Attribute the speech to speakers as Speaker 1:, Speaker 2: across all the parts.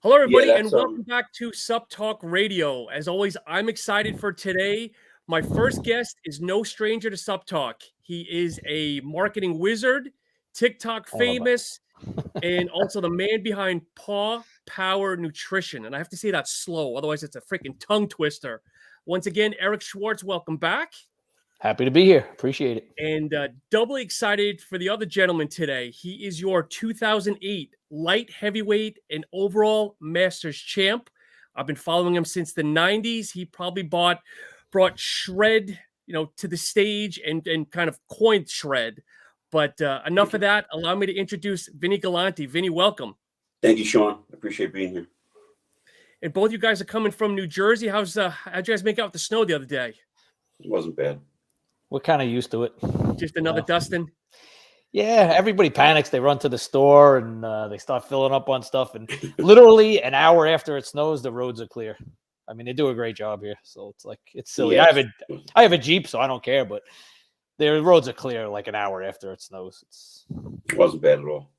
Speaker 1: Hello, everybody, and welcome back to SuppTalk Radio. As always, I'm excited for today. My first guest is no stranger to SuppTalk. He is a marketing wizard, TikTok famous, and also the man behind Paw Power Nutrition. And I have to say that slow, otherwise it's a freaking tongue twister. Once again, Eric Schwartz, welcome back.
Speaker 2: Happy to be here. Appreciate it.
Speaker 1: And doubly excited for the other gentleman today. He is your 2008 light heavyweight and overall Masters champ. I've been following him since the 90s. He probably brought Shred, to the stage and kind of coined Shred. But enough of that. Allow me to introduce Vinny Galanti. Vinny, welcome.
Speaker 3: Thank you, Sean. I appreciate being here.
Speaker 1: And both you guys are coming from New Jersey. How'd you guys make out with the snow the other day?
Speaker 3: It wasn't bad.
Speaker 2: We're kind of used to it.
Speaker 1: Just another dusting?
Speaker 2: Yeah, everybody panics. They run to the store and they start filling up on stuff. And literally an hour after it snows, the roads are clear. I mean, they do a great job here. So it's silly.
Speaker 3: Yes.
Speaker 2: I have a Jeep, so I don't care. But the roads are clear like an hour after it snows.
Speaker 3: It wasn't bad at all.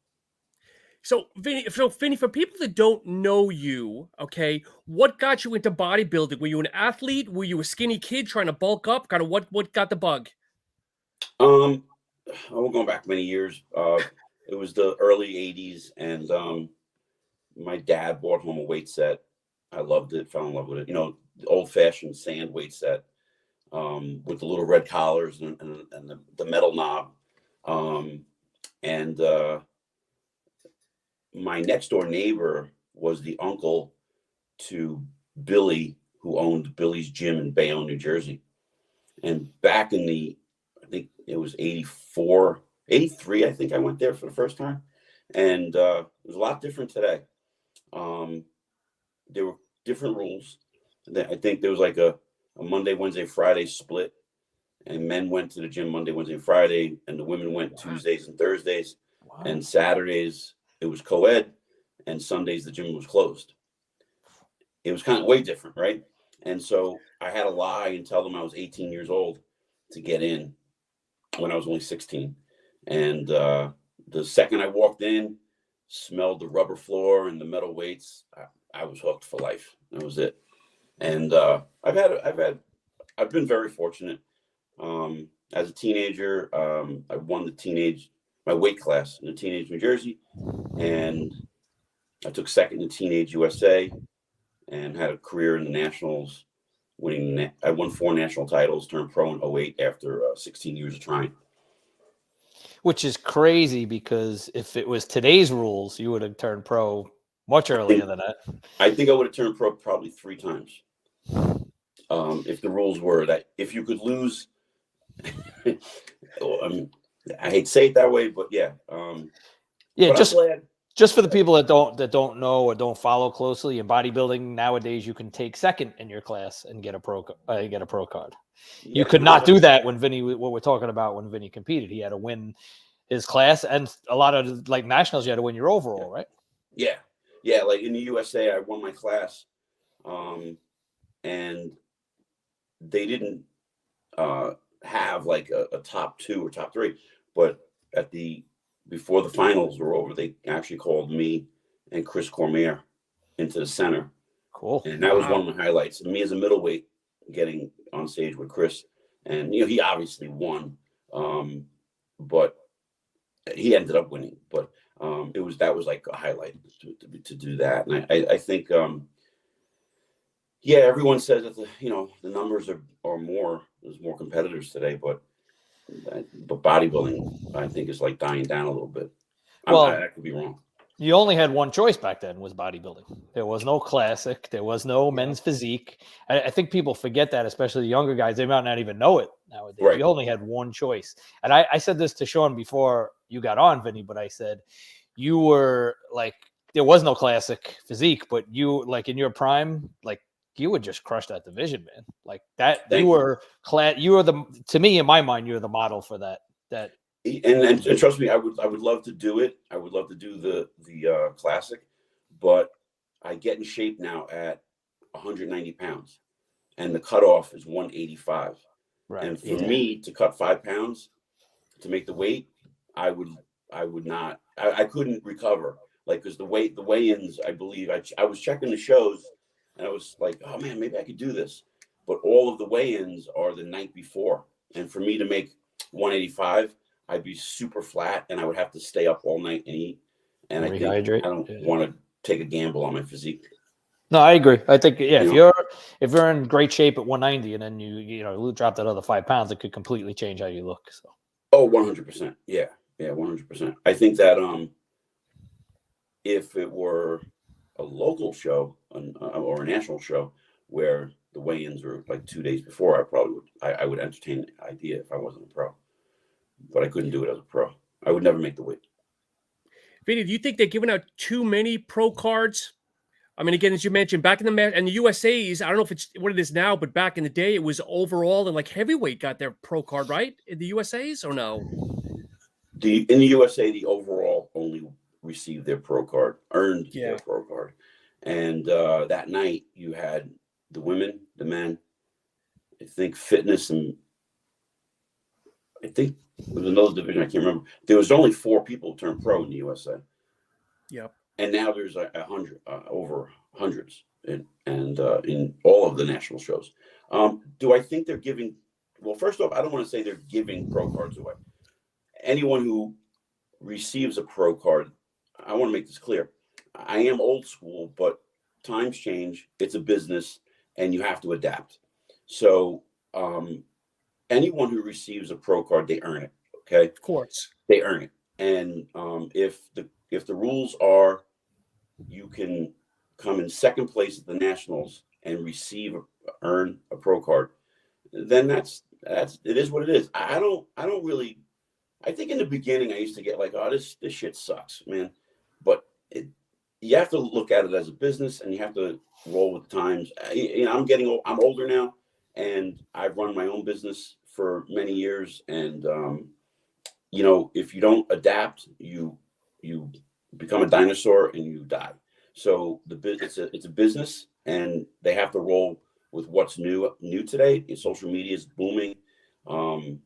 Speaker 1: So, Vinny, for people that don't know you, okay, what got you into bodybuilding? Were you an athlete? Were you a skinny kid trying to bulk up? Kind of what got the bug?
Speaker 3: We're going back many years. It was the early 80s, and my dad brought home a weight set. I loved it, fell in love with it. The old-fashioned sand weight set with the little red collars and the metal knob. My next door neighbor was the uncle to Billy, who owned Billy's Gym in Vaillant, New Jersey. And back in I think it was 84, 83, I think I went there for the first time. And it was a lot different today. There were different rules. I think there was like a Monday, Wednesday, Friday split. And men went to the gym Monday, Wednesday, and Friday. And the women went Tuesdays and Thursdays. Wow. And Saturdays it was co-ed, and Sundays the gym was closed. It was kind of way different, right? And so I had to lie and tell them I was 18 years old to get in when I was only 16. And the second I walked in, smelled the rubber floor and the metal weights, I was hooked for life. That was it. And I've been very fortunate. As a teenager, I won my weight class in the teenage New Jersey, and I took second in teenage USA and had a career in the nationals, I won 4 national titles, turned pro in 2008 after 16 years of trying.
Speaker 2: Which is crazy, because if it was today's rules, you would have turned pro much earlier than that.
Speaker 3: I think I would have turned pro probably 3 times. If the rules were that if you could lose, I hate to say it that way, but yeah.
Speaker 2: Just for the people that don't know or don't follow closely, in bodybuilding nowadays, you can take second in your class and get a pro card. Yeah, you could not do that when Vinny. What we're talking about when Vinny competed, he had to win his class, and a lot of like nationals, you had to win your overall, right?
Speaker 3: Yeah. Like in the USA, I won my class, and they didn't have like a top 2 or top 3. But before the finals were over, they actually called me and Chris Cormier into the center.
Speaker 2: Cool.
Speaker 3: And that was one of my highlights. And me as a middleweight getting on stage with Chris. And, he obviously won, but he ended up winning. But that was like a highlight to do that. And I think, everyone says that the numbers are more. There's more competitors today, but bodybuilding, I think, is like dying down a little bit. I could be wrong.
Speaker 2: You only had one choice back then, was bodybuilding. There was no classic. There was no men's physique. I think people forget that, especially the younger guys. They might not even know it nowadays. Right. You only had one choice. And I said this to Sean before you got on, Vinny, but I said you were like, there was no classic physique, but you, like in your prime, like, you would just crush that division, man. Like that, to me, in my mind, you're the model for that.
Speaker 3: And trust me, I would love to do it. I would love to do the classic, but I get in shape now at 190 pounds, and the cutoff is 185. Right. And for me to cut 5 pounds to make the weight, I couldn't recover Like, because the weigh-ins, I believe, I was checking the shows, and I was like, oh man, maybe I could do this. But all of the weigh-ins are the night before. And for me to make 185, I'd be super flat, and I would have to stay up all night and eat. And I don't want to take a gamble on my physique.
Speaker 2: No, I agree. I think if you're in great shape at 190 and then you drop that other 5 pounds, it could completely change how you look. So.
Speaker 3: Oh, 100%. Yeah, 100%. I think that if it were a local show or a national show where the weigh-ins were like 2 days before, I would entertain the idea if I wasn't a pro. But I couldn't do it as a pro. I would never make the weight.
Speaker 1: Vinny, do you think they're giving out too many pro cards? I mean, again, as you mentioned, back in the USA's, I don't know if it's what it is now, but back in the day, it was overall and like heavyweight got their pro card, right? In the USA's or no?
Speaker 3: In the USA, the overall only received their pro card, earned their pro card. And that night you had the women, the men, I think fitness, and I think there was another division, I can't remember. There was only 4 people who turned pro in the USA.
Speaker 1: Yep. And
Speaker 3: now there's 100, over hundreds, in all of the national shows. Do I think they're giving? Well, first off, I don't want to say they're giving pro cards away. Anyone who receives a pro card, I want to make this clear. I am old school, but times change. It's a business, and you have to adapt. So, anyone who receives a pro card, they earn it. Okay,
Speaker 1: of course,
Speaker 3: they earn it. And if the rules are you can come in second place at the nationals and earn a pro card, then it is what it is. I don't really. I think in the beginning I used to get like, oh, this shit sucks, man. But you have to look at it as a business, and you have to roll with the times. I'm older now, and I've run my own business for many years, and if you don't adapt, you become a dinosaur and you die. So it's a business, and they have to roll with what's new today. Social media is booming, and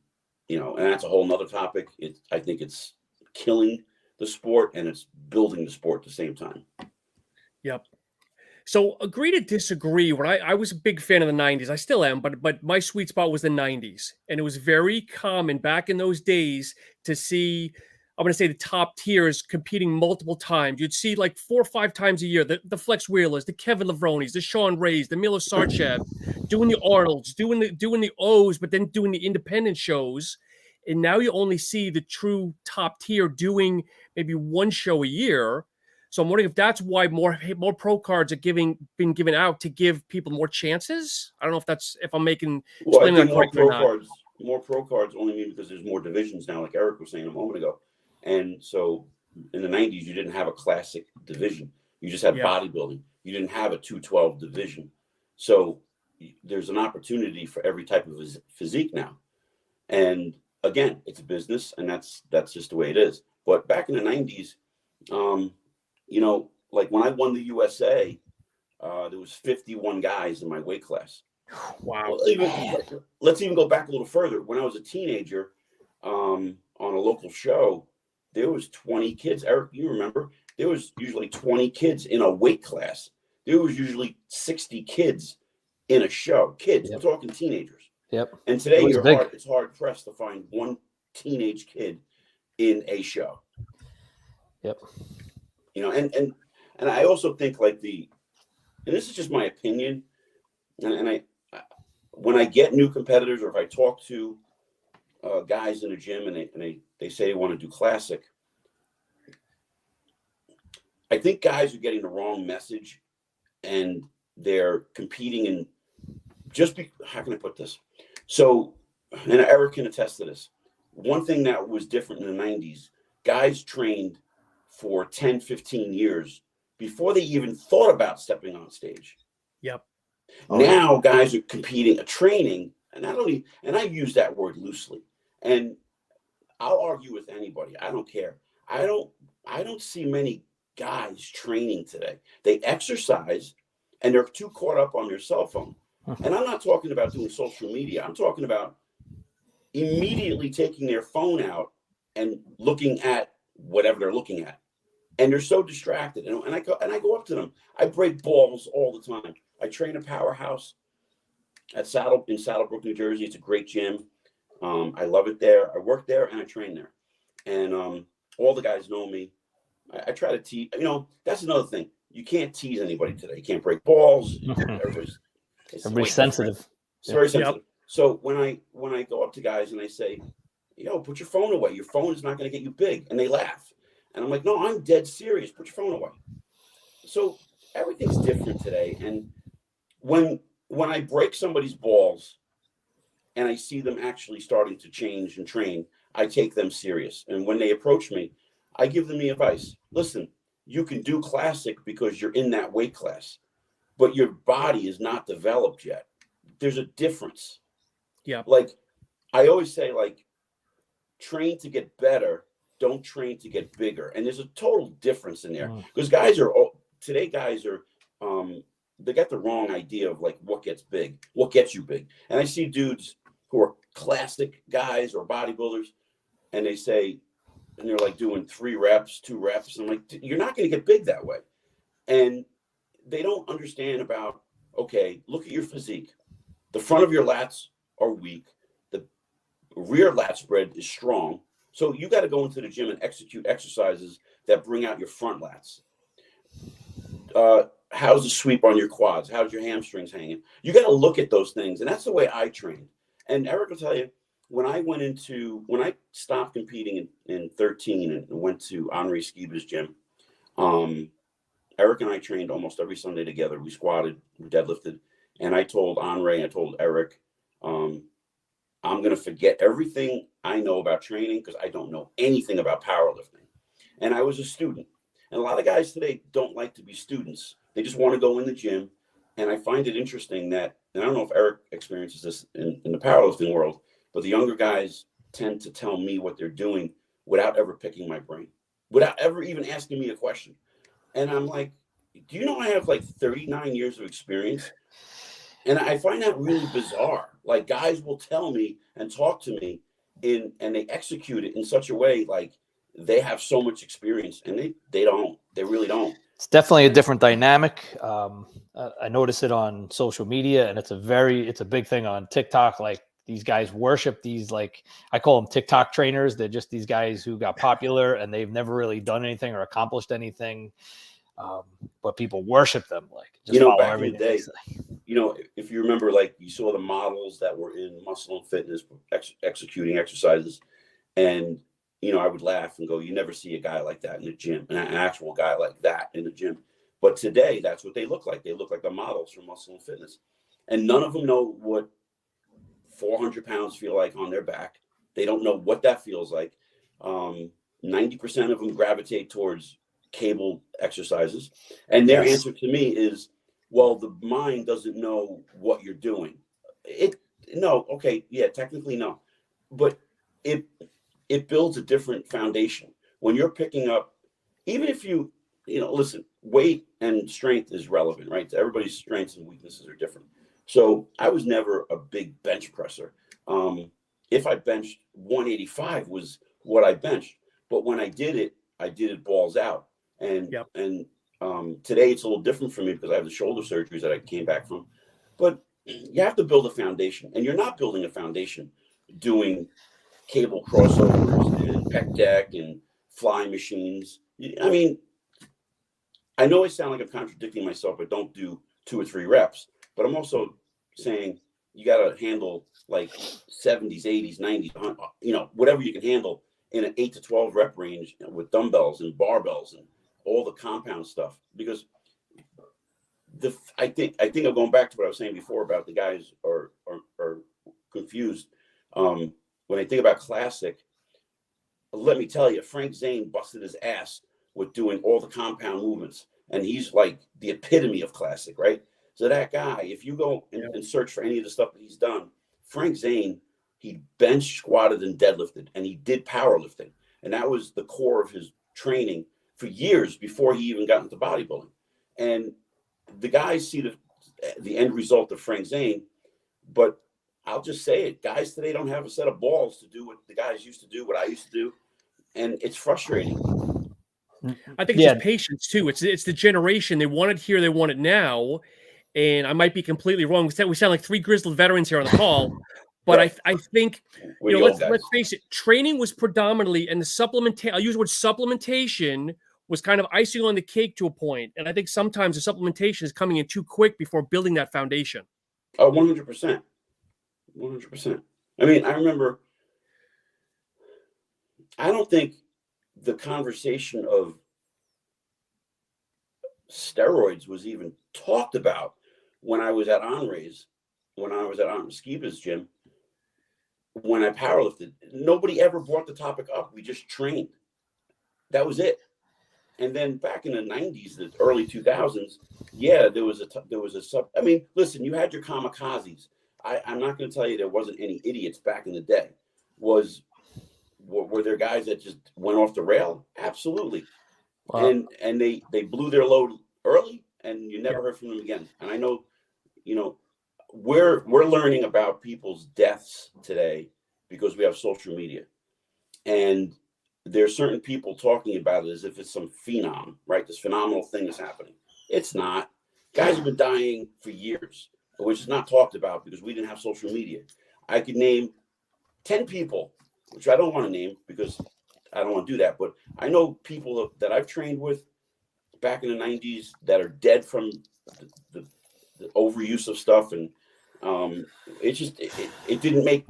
Speaker 3: that's a whole nother topic. I think it's killing the sport, and it's building the sport at the same time.
Speaker 1: Yep. So agree to disagree. When I was a big fan of the 90s, I still am, but my sweet spot was the 90s. And it was very common back in those days to see, I'm going to say, the top tiers competing multiple times. You'd see like 4 or 5 times a year, the Flex Wheelers, the Kevin Lavronis, the Sean Rays, the Milo Sarchev, doing the Arnolds, doing the O's, but then doing the independent shows. And now you only see the true top tier doing maybe one show a year. So I'm wondering if that's why more pro cards are being given out to give people more chances. I don't know if I'm making explaining that correctly or not.
Speaker 3: More pro cards only mean because there's more divisions now, like Eric was saying a moment ago. And so in the 90s, you didn't have a classic division. You just had bodybuilding. You didn't have a 212 division. So there's an opportunity for every type of physique now. And again, it's a business, and that's just the way it is. But back in the 90s, like when I won the USA, there was 51 guys in my weight class.
Speaker 1: Wow.
Speaker 3: Let's even go back a little further. When I was a teenager, on a local show, there was 20 kids. Eric, you remember? There was usually 20 kids in a weight class. There was usually 60 kids in a show. Kids, We're talking teenagers.
Speaker 2: Yep.
Speaker 3: And today it's hard pressed to find one teenage kid in a show.
Speaker 2: Yep.
Speaker 3: And I also think and this is just my opinion, and I when I get new competitors, or if I talk to guys in a gym and they say they want to do classic, I think guys are getting the wrong message, and they're competing in how can I put this? So, and Eric can attest to this. One thing that was different in the 90s, guys trained for 10, 15 years before they even thought about stepping on stage.
Speaker 1: Yep.
Speaker 3: Now guys are training, and I use that word loosely. And I'll argue with anybody. I don't care. I don't see many guys training today. They exercise, and they're too caught up on their cell phone. And I'm not talking about doing social media. I'm talking about immediately taking their phone out and looking at whatever they're looking at. and they're so distracted. And I go up to them. I break balls all the time. I train a powerhouse in Saddlebrook, New Jersey. It's a great gym. I love it there. I work there and I train there. And all the guys know me. I try to tease. You know, that's another thing. You can't tease anybody today. You can't break balls. Everybody's
Speaker 2: sensitive.
Speaker 3: It's very sensitive. Yep. So when I go up to guys and I say, yo, put your phone away. Your phone is not going to get you big. And they laugh. And I'm like, no, I'm dead serious. Put your phone away. So everything's different today. And when I break somebody's balls and I see them actually starting to change and train, I take them serious. And when they approach me, I give them the advice. Listen, you can do classic because you're in that weight class, but your body is not developed yet. There's a difference.
Speaker 1: Yeah.
Speaker 3: Like I always say, like, train to get better, don't train to get bigger. And there's a total difference in there because guys are they got the wrong idea of like what gets big, what gets you big. And I see dudes who are classic guys or bodybuilders and they say, and they're like doing 3 reps, 2 reps. I'm like, you're not going to get big that way. And they don't understand about, okay, look at your physique. The front of your lats are weak. The rear lat spread is strong. So you got to go into the gym and execute exercises that bring out your front lats. How's the sweep on your quads? How's your hamstrings hanging? You got to look at those things. And that's the way I train. And Eric will tell you, when I stopped competing in 13 and went to Henri Skiba's gym, Eric and I trained almost every Sunday together. We squatted, we deadlifted. And I told Henri, I told Eric, I'm going to forget everything I know about training because I don't know anything about powerlifting. And I was a student. And a lot of guys today don't like to be students. They just want to go in the gym. And I find it interesting that, and I don't know if Eric experiences this in the powerlifting world, but the younger guys tend to tell me what they're doing without ever picking my brain, without ever even asking me a question. And I'm like, do you know I have like 39 years of experience? And I find that really bizarre. Like guys will tell me and talk to me and they execute it in such a way like they have so much experience and they don't. They really don't.
Speaker 2: It's definitely a different dynamic. I notice it on social media, and it's a big thing on TikTok. Like these guys worship these, like I call them TikTok trainers. They're just these guys who got popular and they've never really done anything or accomplished anything. But people worship them, like just follow
Speaker 3: back
Speaker 2: everything.
Speaker 3: In the day, if you remember, like you saw the models that were in Muscle and Fitness executing exercises, and I would laugh and go, "You never see a guy like that in the gym, an actual guy like that in the gym." But today, that's what they look like. They look like the models from Muscle and Fitness, and none of them know what 400 pounds feel like on their back. They don't know what that feels like. 90% of them gravitate towards cable exercises, and their answer to me is, well, the mind doesn't know what you're doing. Technically no, but it builds a different foundation when you're picking up. Even if listen, weight and strength is relevant, right? Everybody's strengths and weaknesses are different. So I was never a big bench presser. If I benched 185 was what I benched, but when I did it balls out. And today it's a little different for me because I have the shoulder surgeries that I came back from. But you have to build a foundation, and you're not building a foundation doing cable crossovers and pec deck and fly machines. I mean, I know I sound like I'm contradicting myself, but don't do 2 or 3 reps. But I'm also saying you got to handle like 70s, 80s, 90s, whatever you can handle in an 8 to 12 rep range with dumbbells and barbells and all the compound stuff. Because I think I'm going back to what I was saying before about the guys are confused. When I think about classic, let me tell you, Frank Zane busted his ass with doing all the compound movements, and he's like the epitome of classic, right? So that guy, if you go and search for any of the stuff that he's done, Frank Zane, he bench squatted and deadlifted, and he did powerlifting, and that was the core of his training for years before he even got into bodybuilding. And the guys see the end result of Frank Zane, but I'll just say it, guys today don't have a set of balls to do what the guys used to do, what I used to do, and it's frustrating.
Speaker 1: I think it's just patience too. It's the generation. They want it here. They want it now. And I might be completely wrong. We sound like three grizzled veterans here on the call. But I think, let's face it, training was predominantly, and I'll use the word supplementation was kind of icing on the cake to a point. And I think sometimes the supplementation is coming in too quick before building that foundation.
Speaker 3: Oh, 100%. 100%. I mean, I remember, I don't think the conversation of steroids was even talked about when I was at Henri's, when I was at Skiba's gym. When I powerlifted, nobody ever brought the topic up. We just trained. That was it. And then back in the 90s, the early 2000s, yeah, there was a sub. I mean, listen, you had your kamikazes. I'm not going to tell you there wasn't any idiots back in the day. Were there guys that just went off the rail? Absolutely. Wow. And they blew their load early, and you never heard from them again. And I know, we're learning about people's deaths today because we have social media, and there's certain people talking about it as if it's some phenom, right? This phenomenal thing is happening. It's not. Guys have been dying for years, which is not talked about because we didn't have social media. I could name 10 people, which I don't want to name because I don't want to do that, but I know people that I've trained with back in the 90s that are dead from the overuse of stuff, and it didn't make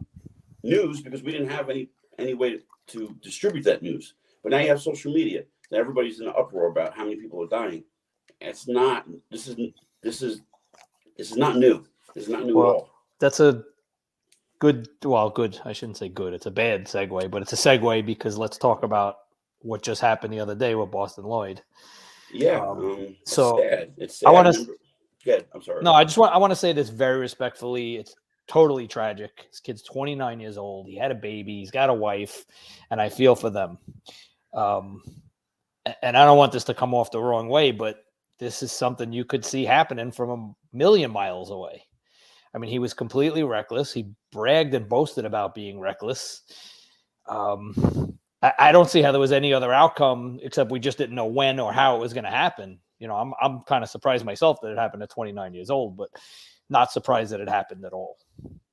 Speaker 3: news because we didn't have any way to distribute that news. But now you have social media, and everybody's in an uproar about how many people are dying. It's not. This is not new. It's not new at all.
Speaker 2: That's a good. I shouldn't say good. It's a bad segue, but it's a segue because let's talk about what just happened the other day with Boston Lloyd.
Speaker 3: Yeah.
Speaker 2: So
Speaker 3: sad. It's sad.
Speaker 2: I want to.
Speaker 3: I'm sorry.
Speaker 2: No, I want to say this very respectfully. It's totally tragic. This kid's 29 years old. He had a baby. He's got a wife, and I feel for them. And I don't want this to come off the wrong way, but this is something you could see happening from a million miles away. I mean, he was completely reckless. He bragged and boasted about being reckless. I don't see how there was any other outcome except we just didn't know when or how it was going to happen. I'm kind of surprised myself that it happened at 29 years old, but not surprised that it happened at all.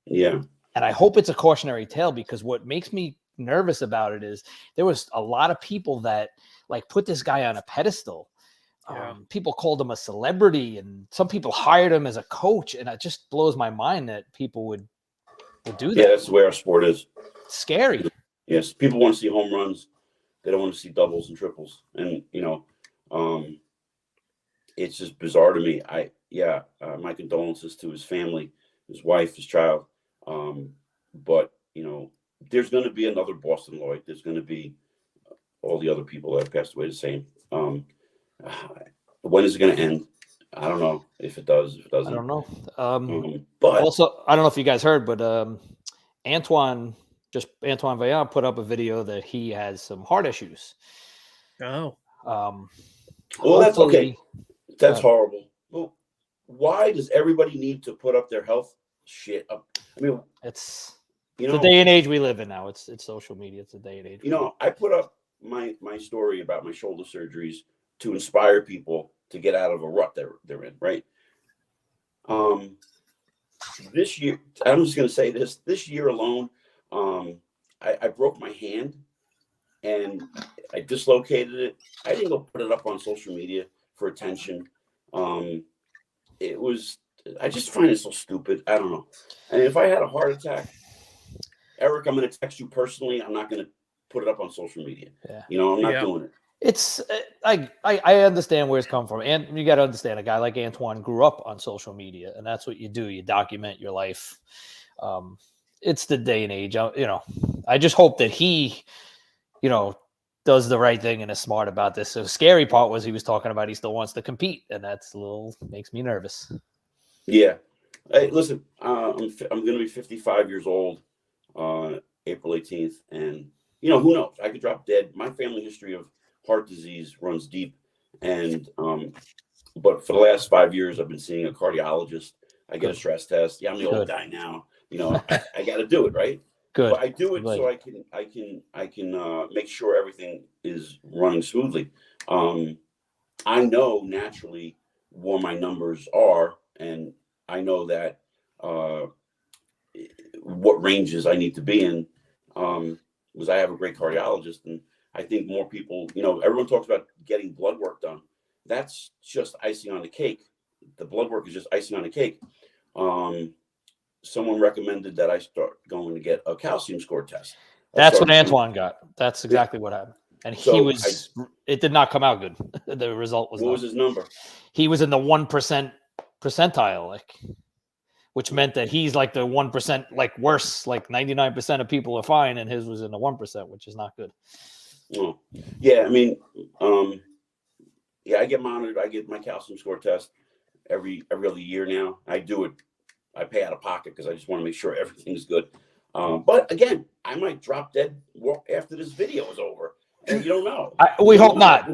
Speaker 3: Yeah.
Speaker 2: And I hope it's a cautionary tale because what makes me nervous about it is there was a lot of people that put this guy on a pedestal. Yeah. People called him a celebrity, and some people hired him as a coach. And it just blows my mind that people would do that.
Speaker 3: Yeah, that's the way our sport is.
Speaker 2: It's scary.
Speaker 3: Yes, people want to see home runs. They don't want to see doubles and triples. And, it's just bizarre to me. My condolences to his family, his wife, his child. But, there's going to be another Boston Lloyd. There's going to be all the other people that have passed away the same. When is it going to end? I don't know if it does, if it doesn't.
Speaker 2: I don't know.
Speaker 3: But
Speaker 2: also, I don't know if you guys heard, but Antoine Vaillant put up a video that he has some heart issues.
Speaker 1: Oh.
Speaker 3: Well, that's okay. That's horrible. Well, why does everybody need to put up their health shit up? I mean,
Speaker 2: it's the day and age we live in now. It's social media. It's the day and age.
Speaker 3: I put up my story about my shoulder surgeries to inspire people to get out of a rut they're in, right? This year, I'm just going to say this year alone, I broke my hand and I dislocated it. I didn't go put it up on social media for attention. I just find it so stupid. I don't know. And if I had a heart attack, Eric, I'm going to text you personally. I'm not going to put it up on social media. Yeah. I'm not doing it.
Speaker 2: It's I understand where it's come from. And you got to understand a guy like Antoine grew up on social media, and that's what you do. You document your life. It's the day and age. I just hope that he, does the right thing and is smart about this. So the scary part was he was talking about he still wants to compete, and that's makes me nervous.
Speaker 3: Yeah. Hey, listen, I'm going to be 55 years old April 18th, and who knows? I could drop dead. My family history of heart disease runs deep, and but for the last 5 years, I've been seeing a cardiologist. I get a stress test. Yeah, I'm the old guy now. I got to do it, right?
Speaker 2: Good.
Speaker 3: But I do it so I can make sure everything is running smoothly. I know naturally what my numbers are, and I know that what ranges I need to be in, because I have a great cardiologist, and I think more people, everyone talks about getting blood work done. That's just icing on the cake. The blood work is just icing on the cake. Someone recommended that I start going to get a calcium score test.
Speaker 2: That's what Antoine got. That's exactly what happened. And it did not come out good. The result was
Speaker 3: What was his number?
Speaker 2: He was in the 1% percentile, which meant that he's like the 1%, like worse, like 99% of people are fine, and his was in the 1%, which is not good.
Speaker 3: Oh. Yeah, I mean, I get monitored. I get my calcium score test every other year now. I do it. I pay out of pocket because I just want to make sure everything's good. But again, I might drop dead after this video is over, and you don't know.
Speaker 2: We hope not,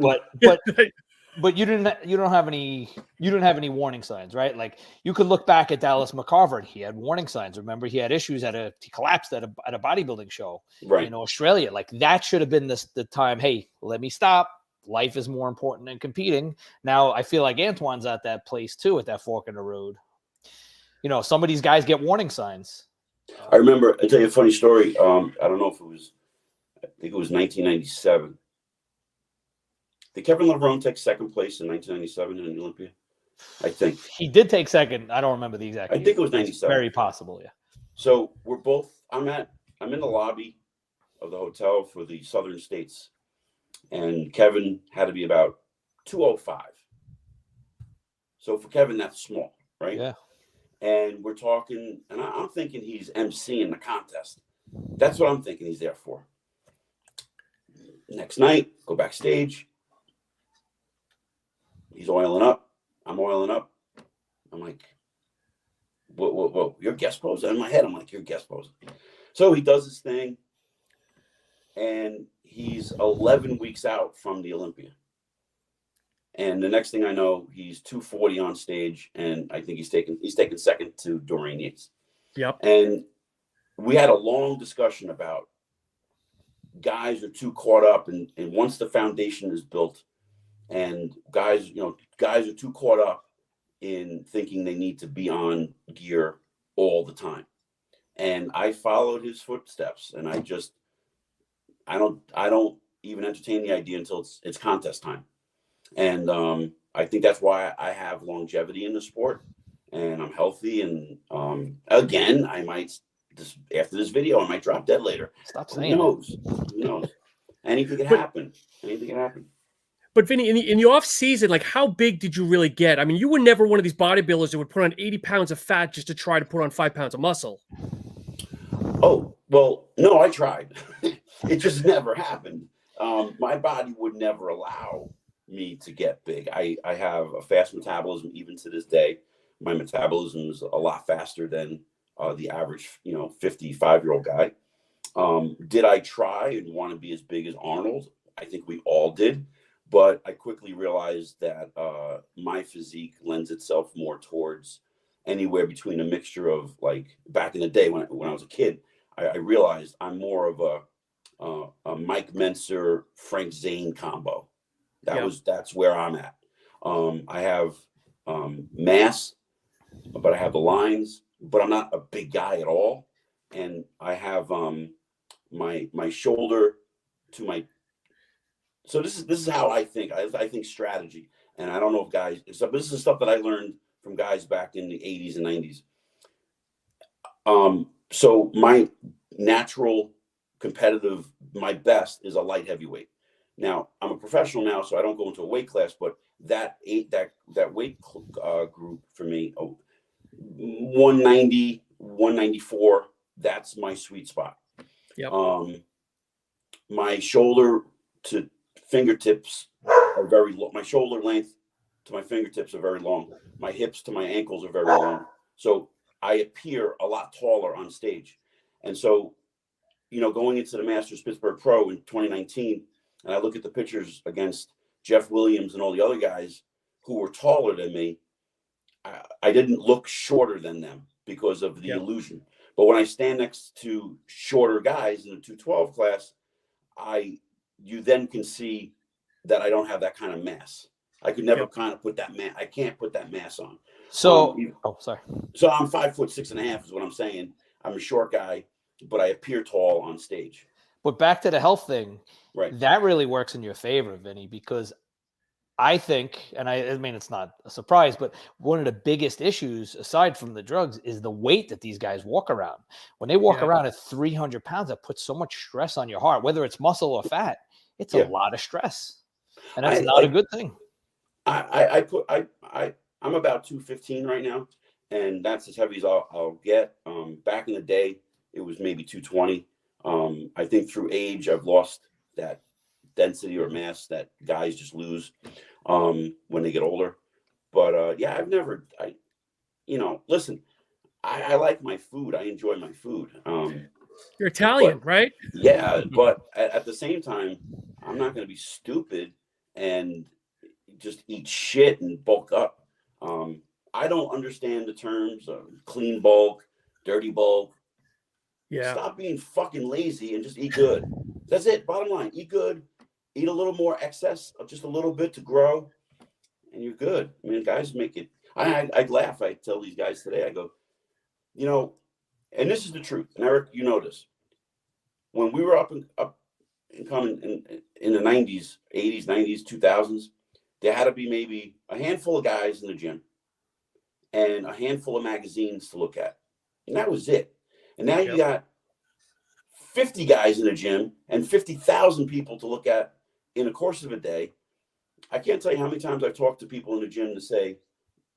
Speaker 2: but you don't have any warning signs, right? Like you could look back at Dallas McCarver. He had warning signs. Remember, he had issues he collapsed at a bodybuilding show in Australia. Like that should have been the time. Hey, let me stop. Life is more important than competing. Now I feel like Antoine's at that place too, at that fork in the road. Some of these guys get warning signs.
Speaker 3: I remember, I'll tell you a funny story. I don't know if I think it was 1997. Did Kevin Levrone take second place in 1997 in the Olympia? I think.
Speaker 2: He did take second. I don't remember the exact year.
Speaker 3: I think it was 97.
Speaker 2: Very possible, yeah.
Speaker 3: So we're both, I'm in the lobby of the hotel for the Southern States. And Kevin had to be about 205. So for Kevin, that's small, right?
Speaker 2: Yeah.
Speaker 3: And we're talking, and I'm thinking he's emceeing the contest. That's what I'm thinking he's there for. Next night, go backstage. He's oiling up. I'm oiling up. I'm like, whoa, you're guest posing? In my head, I'm like, you're guest posing. So he does his thing, and he's 11 weeks out from the Olympia. And the next thing I know, he's 240 on stage, and I think he's taken second to Dorian Yates.
Speaker 1: Yep.
Speaker 3: And we had a long discussion about guys are too caught up, and once the foundation is built, and guys are too caught up in thinking they need to be on gear all the time. And I followed his footsteps, and I don't even entertain the idea until it's contest time. And I think that's why I have longevity in the sport, and I'm healthy. And again, I might after this video, I might drop dead later.
Speaker 2: Stop saying.
Speaker 3: Who knows? Anything can happen.
Speaker 1: But Vinny, in the off season, like how big did you really get? I mean, you were never one of these bodybuilders that would put on 80 pounds of fat just to try to put on 5 pounds of muscle.
Speaker 3: Oh, well, no, I tried. It just never happened. My body would never allow me to get big. I have a fast metabolism even to this day. My metabolism is a lot faster than the average, 55-year-old guy. Did I try and want to be as big as Arnold? I think we all did. But I quickly realized that my physique lends itself more towards anywhere between a mixture of, like, back in the day when I was a kid, I realized I'm more of a Mike Menser, Frank Zane combo. That's where I'm at. I have mass, but I have the lines, but I'm not a big guy at all. And I have my shoulder to my. So this is how I think. I think strategy, and I don't know if guys. But this is stuff that I learned from guys back in the 80s and 90s. So my natural competitive, my best is a light heavyweight. Now I'm a professional now, so I don't go into a weight class. But that weight group for me, 190, 194. That's my sweet spot.
Speaker 1: Yep.
Speaker 3: My shoulder to fingertips are very low. My shoulder length to my fingertips are very long. My hips to my ankles are very long. So I appear a lot taller on stage. And so, going into the Masters Pittsburgh Pro in 2019, and I look at the pictures against Jeff Williams and all the other guys who were taller than me, I didn't look shorter than them because of the illusion. But when I stand next to shorter guys in the 212 class, you then can see that I don't have that kind of mass. I could never kind of put that mass. I can't put that mass on.
Speaker 2: So, sorry.
Speaker 3: So I'm 5'6.5" is what I'm saying. I'm a short guy, but I appear tall on stage.
Speaker 2: But back to the health thing,
Speaker 3: right?
Speaker 2: That really works in your favor, Vinny, because I think, and I mean, it's not a surprise, but one of the biggest issues, aside from the drugs, is the weight that these guys walk around. When they walk around at 300 pounds, that puts so much stress on your heart, whether it's muscle or fat. It's a lot of stress, and that's not a good thing.
Speaker 3: I'm about 215 right now, and that's as heavy as I'll get. Back in the day, it was maybe 220. I think through age, I've lost that density or mass that guys just lose when they get older. But listen, I like my food. I enjoy my food.
Speaker 1: You're Italian, right?
Speaker 3: Yeah, but at the same time, I'm not going to be stupid and just eat shit and bulk up. I don't understand the terms of clean bulk, dirty bulk.
Speaker 1: Yeah.
Speaker 3: Stop being fucking lazy and just eat good. That's it. Bottom line, eat good. Eat a little more excess, just a little bit to grow, and you're good. I mean, guys make it. I laugh. I tell these guys today, I go, and this is the truth. And Eric, you know this. When we were up and coming in the 90s, 80s, 90s, 2000s, there had to be maybe a handful of guys in the gym and a handful of magazines to look at. And that was it. And now you got 50 guys in the gym and 50,000 people to look at in the course of a day. I can't tell you how many times I've talked to people in the gym to say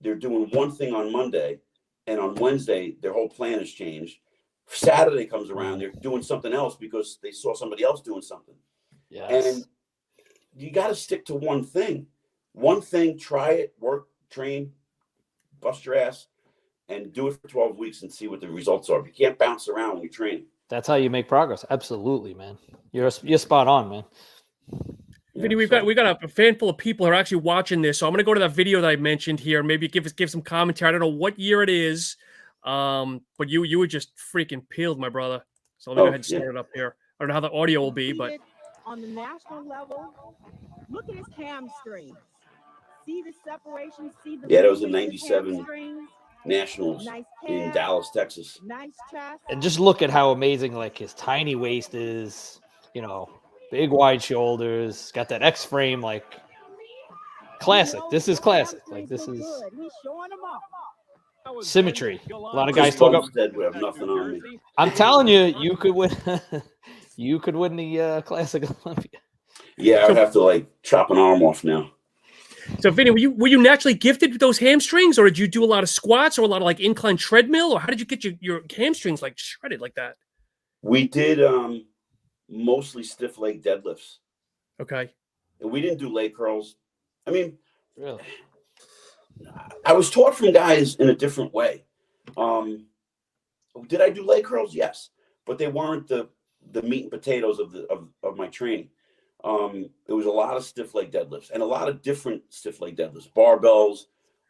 Speaker 3: they're doing one thing on Monday, and on Wednesday, their whole plan has changed. Saturday comes around, they're doing something else because they saw somebody else doing something.
Speaker 2: Yes.
Speaker 3: And you got to stick to one thing. One thing, try it, work, train, bust your ass, and do it for 12 weeks and see what the results are. You can't bounce around when you're training.
Speaker 2: That's how you make progress. Absolutely, man. You're spot on, man.
Speaker 1: Vinny, we've got a fan full of people who are actually watching this. So I'm going to go to that video that I mentioned here. Maybe give some commentary. I don't know what year it is, but you were just freaking peeled, my brother. So let me go ahead and start it up here. I don't know how the audio will be, but
Speaker 4: on the national level, look at his hamstrings. See the separation. See the
Speaker 3: that was in '97 Nationals in Dallas, Texas.
Speaker 4: Nice chest.
Speaker 2: And just look at how amazing like his tiny waist is. Big wide shoulders, got that X frame, like classic. This is classic. Like this is symmetry. A lot of guys talk up.
Speaker 3: We have nothing on me.
Speaker 2: I'm telling you, you could win. You could win the Classic Olympia.
Speaker 3: Yeah, I would have to chop an arm off now.
Speaker 1: So, Vinny, were you naturally gifted with those hamstrings, or did you do a lot of squats or a lot of incline treadmill, or how did you get your hamstrings shredded like that?
Speaker 3: We did mostly stiff leg deadlifts.
Speaker 1: Okay.
Speaker 3: And we didn't do leg curls. I mean,
Speaker 2: really,
Speaker 3: I was taught from guys in a different way. Did I do leg curls? Yes, but they weren't the meat and potatoes of my training. It was a lot of stiff leg deadlifts and a lot of different stiff leg deadlifts, barbells,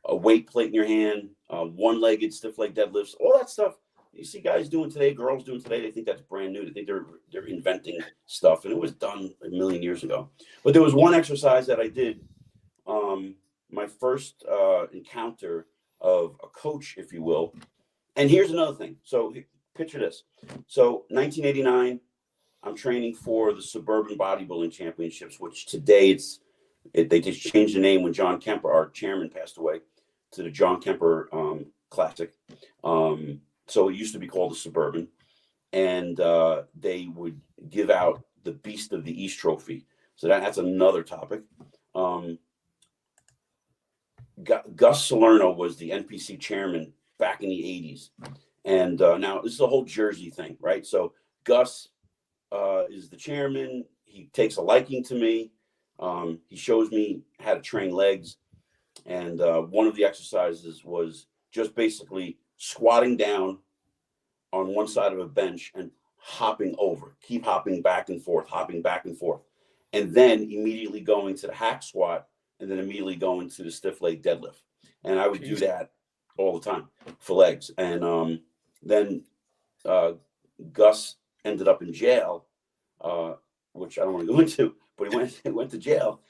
Speaker 3: a weight plate in your hand, one-legged stiff leg deadlifts, all that stuff. You see guys doing today, girls doing today, they think that's brand new. They think they're inventing stuff, and it was done a million years ago. But there was one exercise that I did, my first encounter of a coach, if you will. And here's another thing. So picture this. So 1989, I'm training for the Suburban Bodybuilding Championships, which today they just changed the name when John Kemper, our chairman, passed away, to the John Kemper Classic. So it used to be called the Suburban, and they would give out the Beast of the East trophy. So that's another topic. Gus Salerno was the NPC chairman back in the 80s. And now this is a whole Jersey thing, right? So Gus is the chairman. He takes a liking to me. He shows me how to train legs. And one of the exercises was just basically squatting down on one side of a bench and hopping over, keep hopping back and forth, and then immediately going to the hack squat, and then immediately going to the stiff leg deadlift. And I would do that all the time for legs. And then Gus ended up in jail, which I don't want to go into, but he went to jail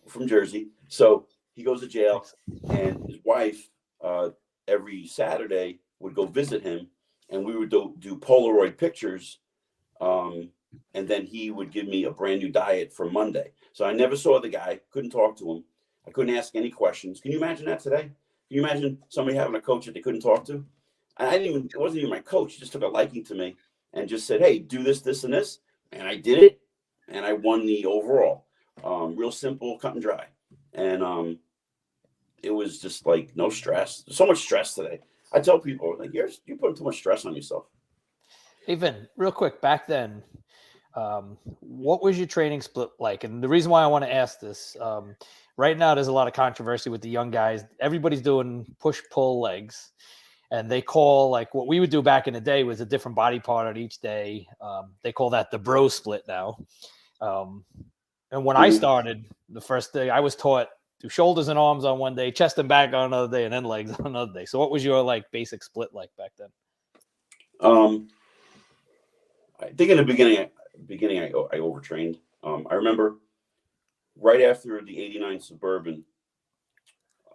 Speaker 3: from Jersey. So he goes to jail, and his wife every Saturday would go visit him, and we would do Polaroid pictures. And then he would give me a brand new diet for Monday. So I never saw the guy, couldn't talk to him. I couldn't ask any questions. Can you imagine that today? Can you imagine somebody having a coach that they couldn't talk to? It wasn't even my coach. He just took a liking to me and just said, hey, do this, this, and this. And I did it. And I won the overall. Real simple, cut and dry. And it was just like no stress. So much stress today. I tell people, like, you're putting too much stress on yourself.
Speaker 2: Hey, Vin, real quick, back then, what was your training split like? And the reason why I want to ask this, right now there's a lot of controversy with the young guys. Everybody's doing push-pull legs. And they call, like, what we would do back in the day was a different body part on each day. They call that the bro split now. And when I started, the first day I was taught do shoulders and arms on one day, chest and back on another day, and then legs on another day. So what was your, like, basic split like back then?
Speaker 3: I think in the beginning I overtrained. I remember right after the 89 Suburban,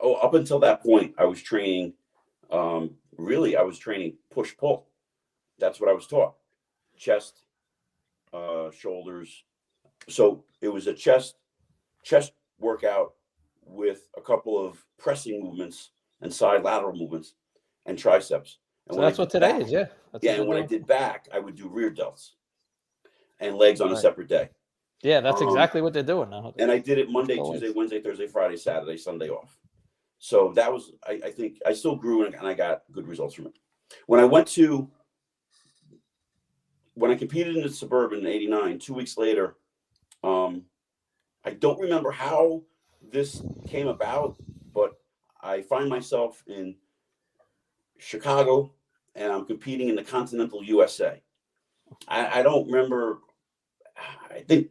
Speaker 3: up until that point, I was training, I was training push-pull. That's what I was taught. Chest, shoulders. So it was a chest workout with a couple of pressing movements and side lateral movements and triceps. And
Speaker 2: so that's what today is, yeah.
Speaker 3: And when I did back, I would do rear delts and legs on a separate day.
Speaker 2: Yeah, that's exactly what they're doing now.
Speaker 3: And I did it Monday, Tuesday, Wednesday, Thursday, Friday, Saturday, Sunday off. So that was, I think I still grew and I got good results from it. When I competed in the Suburban in 89, 2 weeks later, I don't remember how this came about, but I find myself in Chicago and I'm competing in the continental USA. I don't remember. I think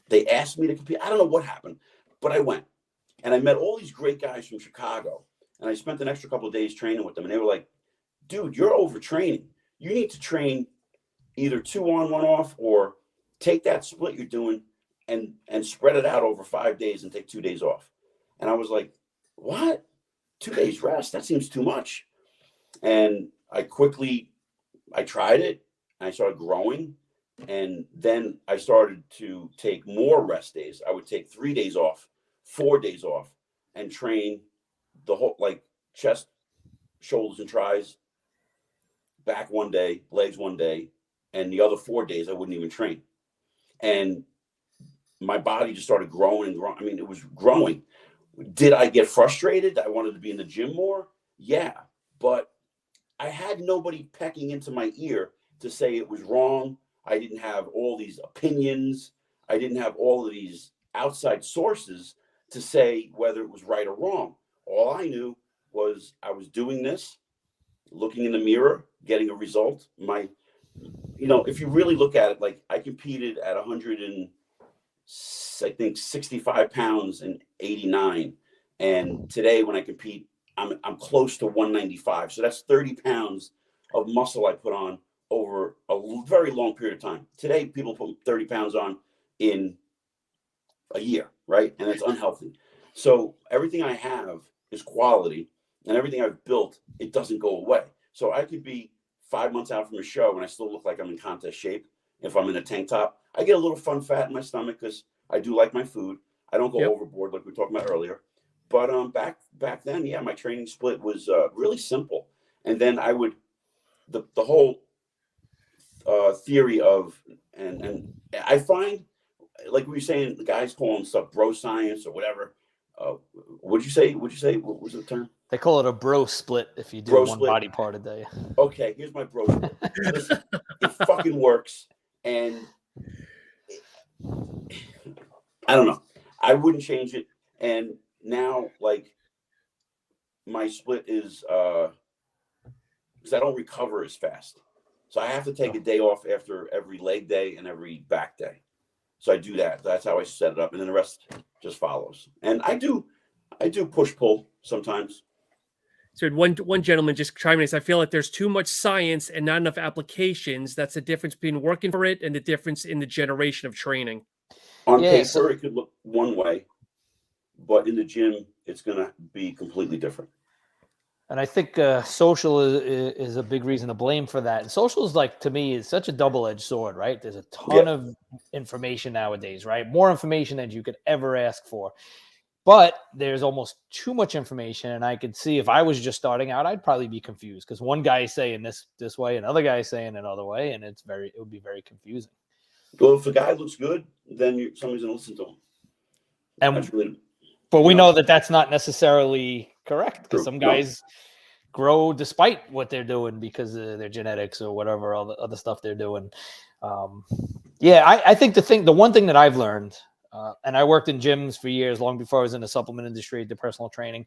Speaker 3: they asked me to compete. I don't know what happened, but I went and I met all these great guys from Chicago and I spent an extra couple of days training with them. And they were like, dude, you're overtraining. You need to train either 2 on, 1 off, or take that split you're doing and spread it out over 5 days and take 2 days off. And I was like, what? 2 days rest? That seems too much. And I tried it and I started growing. And then I started to take more rest days. I would take 3 days off, 4 days off, and train the whole, like, chest, shoulders, and tries, back one day, legs one day, and the other 4 days I wouldn't even train. And my body just started growing and growing. I mean, it was growing. Did I get frustrated? I wanted to be in the gym more. Yeah. But I had nobody pecking into my ear to say it was wrong. I didn't have all these opinions. I didn't have all of these outside sources to say whether it was right or wrong. All I knew was I was doing this, looking in the mirror, getting a result. If you really look at it, like, I competed at 65 pounds in 89. And today when I compete, I'm close to 195. So that's 30 pounds of muscle I put on over a very long period of time. Today, people put 30 pounds on in a year, right? And it's unhealthy. So everything I have is quality, and everything I've built, it doesn't go away. So I could be 5 months out from a show and I still look like I'm in contest shape. If I'm in a tank top, I get a little fun fat in my stomach because I do like my food. I don't go overboard like we were talking about earlier. But back then, yeah, my training split was really simple. And then I would, the whole theory of, and I find, like we were saying, the guys calling stuff bro science or whatever. What'd you say? What was the term?
Speaker 2: They call it a bro split if you do one body part a day.
Speaker 3: Okay, here's my bro split. Listen, it fucking works. And I don't know. I wouldn't change it. And now, like, my split is because I don't recover as fast. So I have to take a day off after every leg day and every back day. So I do that. That's how I set it up. And then the rest just follows. And I do push-pull sometimes.
Speaker 1: So one gentleman just chimed in. I feel like there's too much science and not enough applications. That's the difference between working for it and the difference in the generation of training.
Speaker 3: On paper, it could look one way. but in the gym, it's going to be completely different.
Speaker 2: And I think social is a big reason to blame for that. And social is like, to me, is such a double-edged sword, right? There's a ton of information nowadays, right? More information than you could ever ask for. But there's almost too much information. And I could see if I was just starting out, I'd probably be confused because one guy is saying this way, another guy is saying another way, and it would be very confusing.
Speaker 3: Well, if a guy looks good, then somebody's going to listen to him.
Speaker 2: And but we know that that's not necessarily correct because some guys grow despite what they're doing because of their genetics or whatever, all the other stuff they're doing. I think the one thing that I've learned, and I worked in gyms for years, long before I was in the supplement industry, did personal training.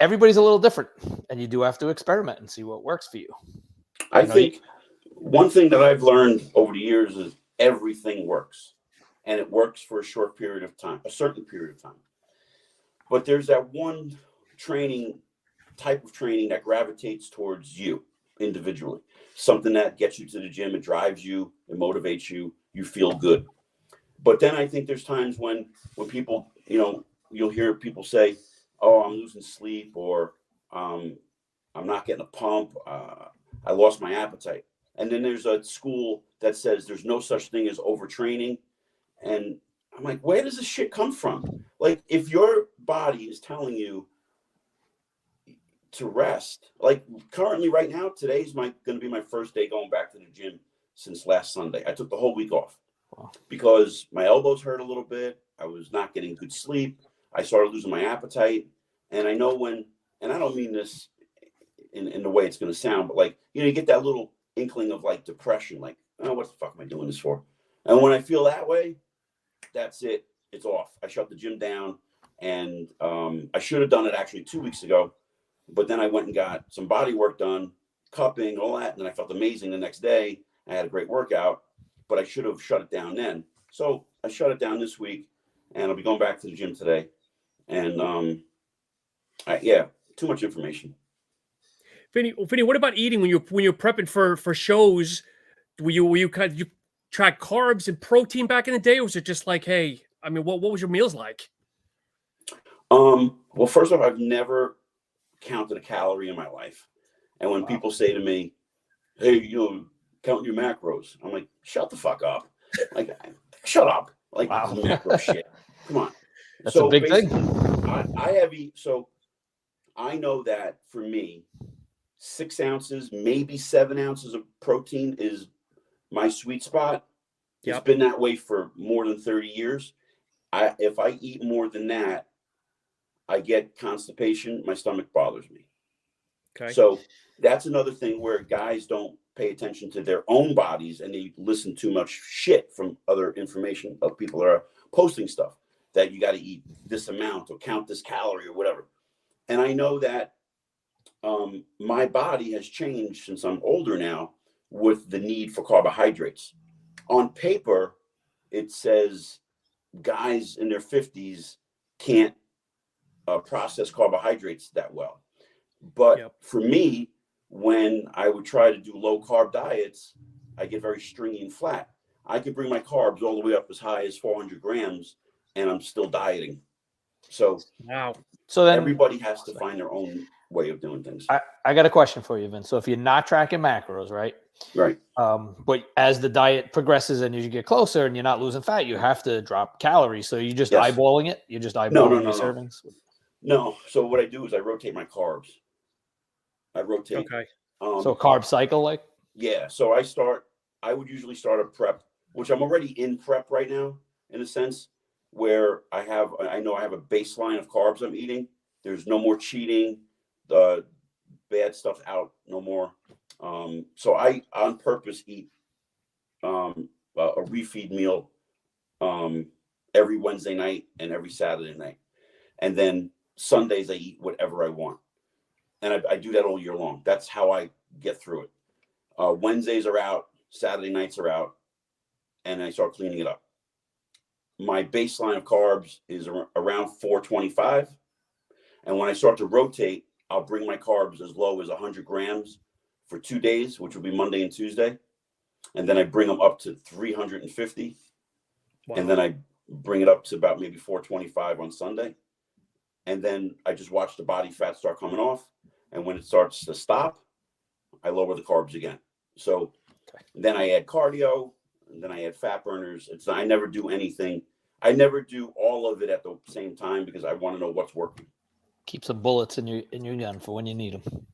Speaker 2: Everybody's a little different, and you do have to experiment and see what works for you.
Speaker 3: I think one thing that I've learned over the years is everything works. And it works for a short period of time, a certain period of time. But there's that one type of training that gravitates towards you individually. Something that gets you to the gym, it drives you, it motivates you, you feel good. But then I think there's times when people, you'll hear people say, oh, I'm losing sleep, or I'm not getting a pump, I lost my appetite. And then there's a school that says there's no such thing as overtraining. And I'm like, where does this shit come from? Like, if your body is telling you to rest, like currently right now, today's going to be my first day going back to the gym since last Sunday. I took the whole week off because my elbows hurt a little bit. I was not getting good sleep. I started losing my appetite. And I know and I don't mean this in the way it's going to sound, but like, you get that little inkling of like depression, like, oh, what the fuck am I doing this for? And when I feel that way, that's it. It's off. I shut the gym down, and I should have done it actually 2 weeks ago, but then I went and got some body work done, cupping, all that, and then I felt amazing the next day. I had a great workout, but I should have shut it down then. So I shut it down this week, and I'll be going back to the gym today. And too much information.
Speaker 1: Vinny, what about eating when you're prepping for shows? Were you track carbs and protein back in the day, or was it just like, hey, I mean, what was your meals like?
Speaker 3: Well, first off, I've never counted a calorie in my life. And when people say to me, hey, counting your macros, I'm like, shut the fuck up. Like, shut up. Like, macro shit. Come on.
Speaker 2: That's a big thing.
Speaker 3: So I know that for me, 6 ounces, maybe 7 ounces of protein is my sweet spot. It's been that way for more than 30 years. If I eat more than that, I get constipation. My stomach bothers me. Okay. So that's another thing where guys don't pay attention to their own bodies, and they listen too much shit from other information of people that are posting stuff that you got to eat this amount or count this calorie or whatever. And I know that my body has changed since I'm older now with the need for carbohydrates. On paper, it says guys in their 50s can't process carbohydrates that well. But for me, when I would try to do low carb diets, I get very stringy and flat. I could bring my carbs all the way up as high as 400 grams, and I'm still dieting. So So then everybody has to find their own way of doing things.
Speaker 2: I got a question for you, Vince. So if you're not tracking macros, right?
Speaker 3: Right.
Speaker 2: But as the diet progresses and as you get closer and you're not losing fat, you have to drop calories. So you're just eyeballing it? You're just eyeballing your servings?
Speaker 3: No. So what I do is I rotate my carbs. I rotate.
Speaker 2: Okay. So carb cycle, like?
Speaker 3: Yeah. So I would usually start a prep, which I'm already in prep right now, in a sense, where I know I have a baseline of carbs I'm eating. There's no more cheating. The bad stuff out, no more. So I on purpose eat a refeed meal every Wednesday night and every Saturday night. And then Sundays I eat whatever I want. And I do that all year long. That's how I get through it. Wednesdays are out, Saturday nights are out, and I start cleaning it up. My baseline of carbs is around 425. And when I start to rotate, I'll bring my carbs as low as 100 grams for 2 days, which will be Monday and Tuesday. And then I bring them up to 350. Wow. And then bring it up to about maybe 425 on Sunday. And then I just watch the body fat start coming off. And when it starts to stop, I lower the carbs again. So then I add cardio, and then I add fat burners. I never do anything. I never do all of it at the same time because I want to know what's working.
Speaker 2: Keep some bullets in your gun for when you need them.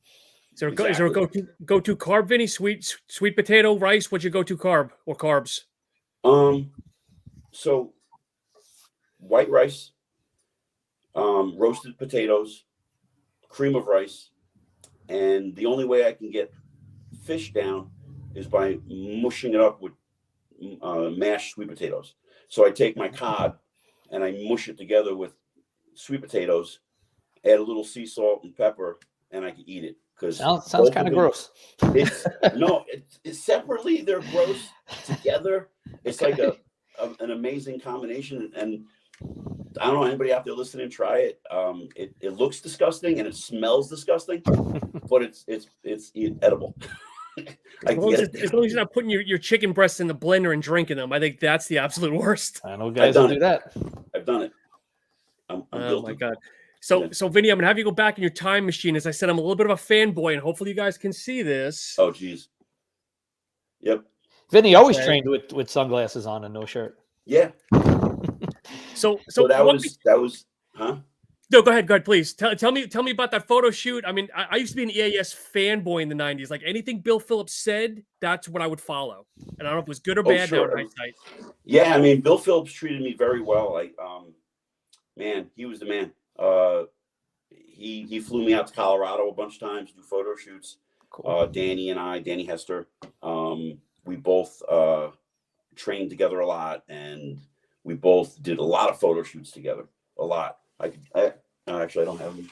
Speaker 1: Is there a go-to carb, Vinny? Sweet potato, rice? What's your go-to carb or carbs?
Speaker 3: So white rice, roasted potatoes, cream of rice, and the only way I can get fish down is by mushing it up with mashed sweet potatoes. So I take my cod and I mush it together with sweet potatoes, add a little sea salt and pepper, and I can eat it. Because
Speaker 2: sounds kind of gross.
Speaker 3: It's separately they're gross. Together, it's like an amazing combination. And I don't know, anybody out there listening, try it. It looks disgusting and it smells disgusting, but it's edible.
Speaker 1: As long as you're not putting your chicken breasts in the blender and drinking them, I think that's the absolute worst.
Speaker 2: I know guys who do that.
Speaker 3: I've done it. I'm guilty.
Speaker 1: My God. So Vinny, I'm gonna have you go back in your time machine. As I said, I'm a little bit of a fanboy, and hopefully you guys can see this.
Speaker 3: Oh, geez. Yep.
Speaker 2: Vinny always trained with sunglasses on and no shirt.
Speaker 3: Yeah.
Speaker 1: So
Speaker 3: that was huh?
Speaker 1: No, go ahead, please. Tell me about that photo shoot. I mean, I used to be an EAS fanboy in the 90s. Like anything Bill Phillips said, that's what I would follow. And I don't know if it was good or bad.
Speaker 3: Sure.
Speaker 1: Now in hindsight.
Speaker 3: Yeah, I mean, Bill Phillips treated me very well. Man, he was the man. He flew me out to Colorado a bunch of times to do photo shoots. Cool. Danny Hester, we both trained together a lot, and we both did a lot of photo shoots together. A lot. Actually, I don't have them.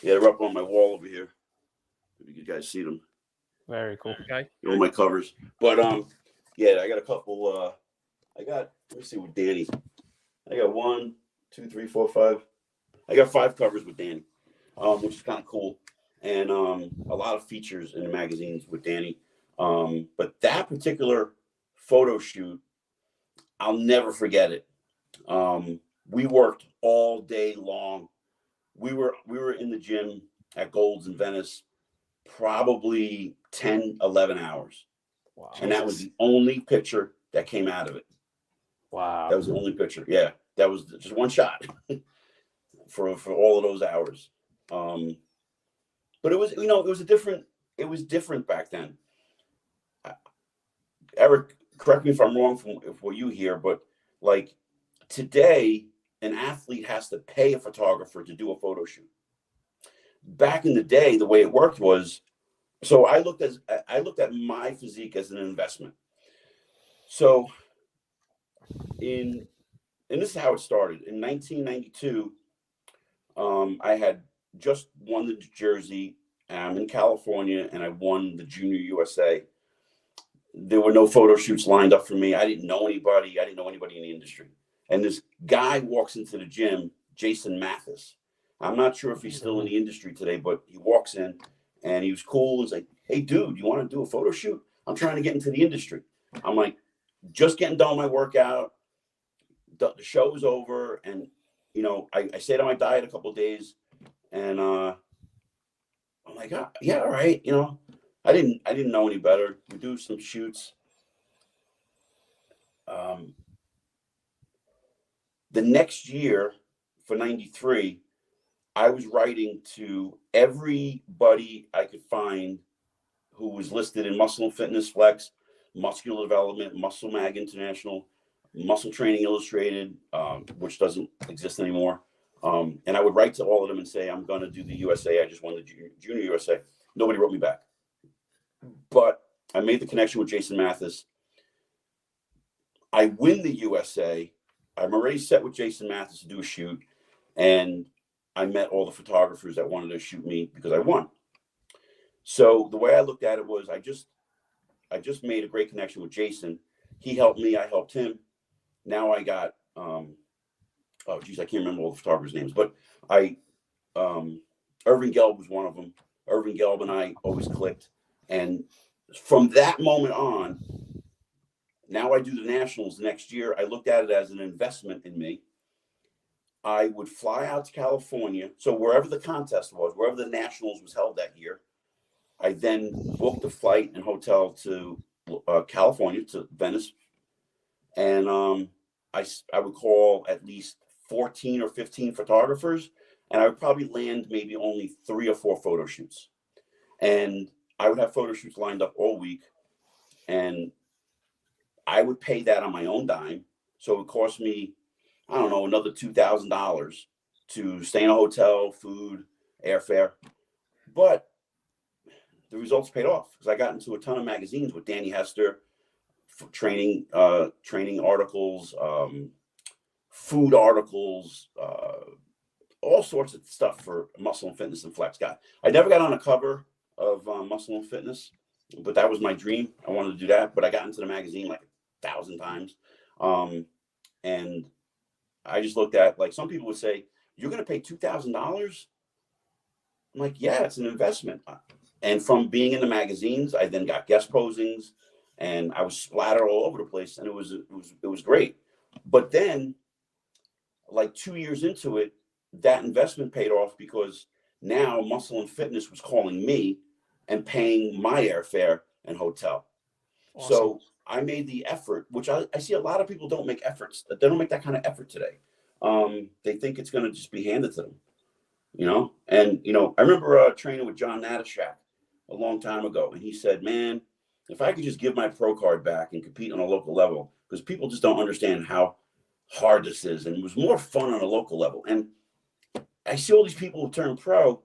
Speaker 3: Yeah, they're up on my wall over here. You guys see them?
Speaker 2: Very cool.
Speaker 1: Okay.
Speaker 3: All my covers, but yeah, I got a couple. Let me see with Danny. I got 1, 2, 3, 4, 5. I got 5 covers with Danny, which is kind of cool, and a lot of features in the magazines with Danny. But that particular photo shoot, I'll never forget it. We worked all day long. We were in the gym at Gold's in Venice, probably 10, 11 hours.
Speaker 2: Wow.
Speaker 3: And that was the only picture that came out of it.
Speaker 2: Wow.
Speaker 3: That was the only picture. Yeah. That was just one shot for all of those hours. But it was, it was different back then. Eric, correct me if I'm wrong from what you hear, but like today, an athlete has to pay a photographer to do a photo shoot. Back in the day, the way it worked was, so I looked at my physique as an investment. So and this is how it started. In 1992, I had just won the Jersey. I'm in California, and I won the Junior USA. There were no photo shoots lined up for me. I didn't know anybody. I didn't know anybody in the industry. And this guy walks into the gym, Jason Mathis. I'm not sure if he's still in the industry today, but he walks in, and he was cool. He's like, "Hey, dude, you want to do a photo shoot? I'm trying to get into the industry." I'm like, just getting done my workout. The show was over, and I stayed on my diet a couple of days, and I'm like, yeah, all right. I didn't know any better. We do some shoots. The next year, for 93, I was writing to everybody I could find who was listed in Muscle and Fitness Flex, Muscular Development, Muscle Mag International, Muscle Training Illustrated, which doesn't exist anymore. And I would write to all of them and say, I'm going to do the USA. I just won the Junior USA. Nobody wrote me back. But I made the connection with Jason Mathis. I win the USA. I'm already set with Jason Mathis to do a shoot. And I met all the photographers that wanted to shoot me because I won. So the way I looked at it was I just made a great connection with Jason. He helped me. I helped him. Now I got, I can't remember all the photographers' names, but Irving Gelb was one of them. Irving Gelb and I always clicked. And from that moment on, now I do the nationals next year. I looked at it as an investment in me. I would fly out to California. So wherever the contest was, wherever the nationals was held that year, I then booked a flight and hotel to California, to Venice. And I would call at least 14 or 15 photographers, and I would probably land maybe only 3 or 4 photo shoots. And I would have photo shoots lined up all week, and I would pay that on my own dime. So it would cost me, I don't know, another $2,000 to stay in a hotel, food, airfare. But the results paid off because I got into a ton of magazines with Danny Hester, for training articles, food articles, all sorts of stuff for Muscle and Fitness and Flex. I never got on a cover of Muscle and Fitness, but that was my dream. I wanted to do that, but I got into the magazine like 1,000 times. And I just looked at, like, some people would say, you're going to pay $2,000? I'm like, yeah, it's an investment. And from being in the magazines, I then got guest posings, and I was splattered all over the place, and it was great. But then, like 2 years into it, that investment paid off because now Muscle and Fitness was calling me and paying my airfare and hotel. Awesome. So I made the effort, which I see a lot of people don't make efforts. They don't make that kind of effort today. They think it's going to just be handed to them, you know? And, you know, I remember training with John Natashak a long time ago, and he said, man, if I could just give my pro card back and compete on a local level, because people just don't understand how hard this is. And it was more fun on a local level. And I see all these people who turn pro,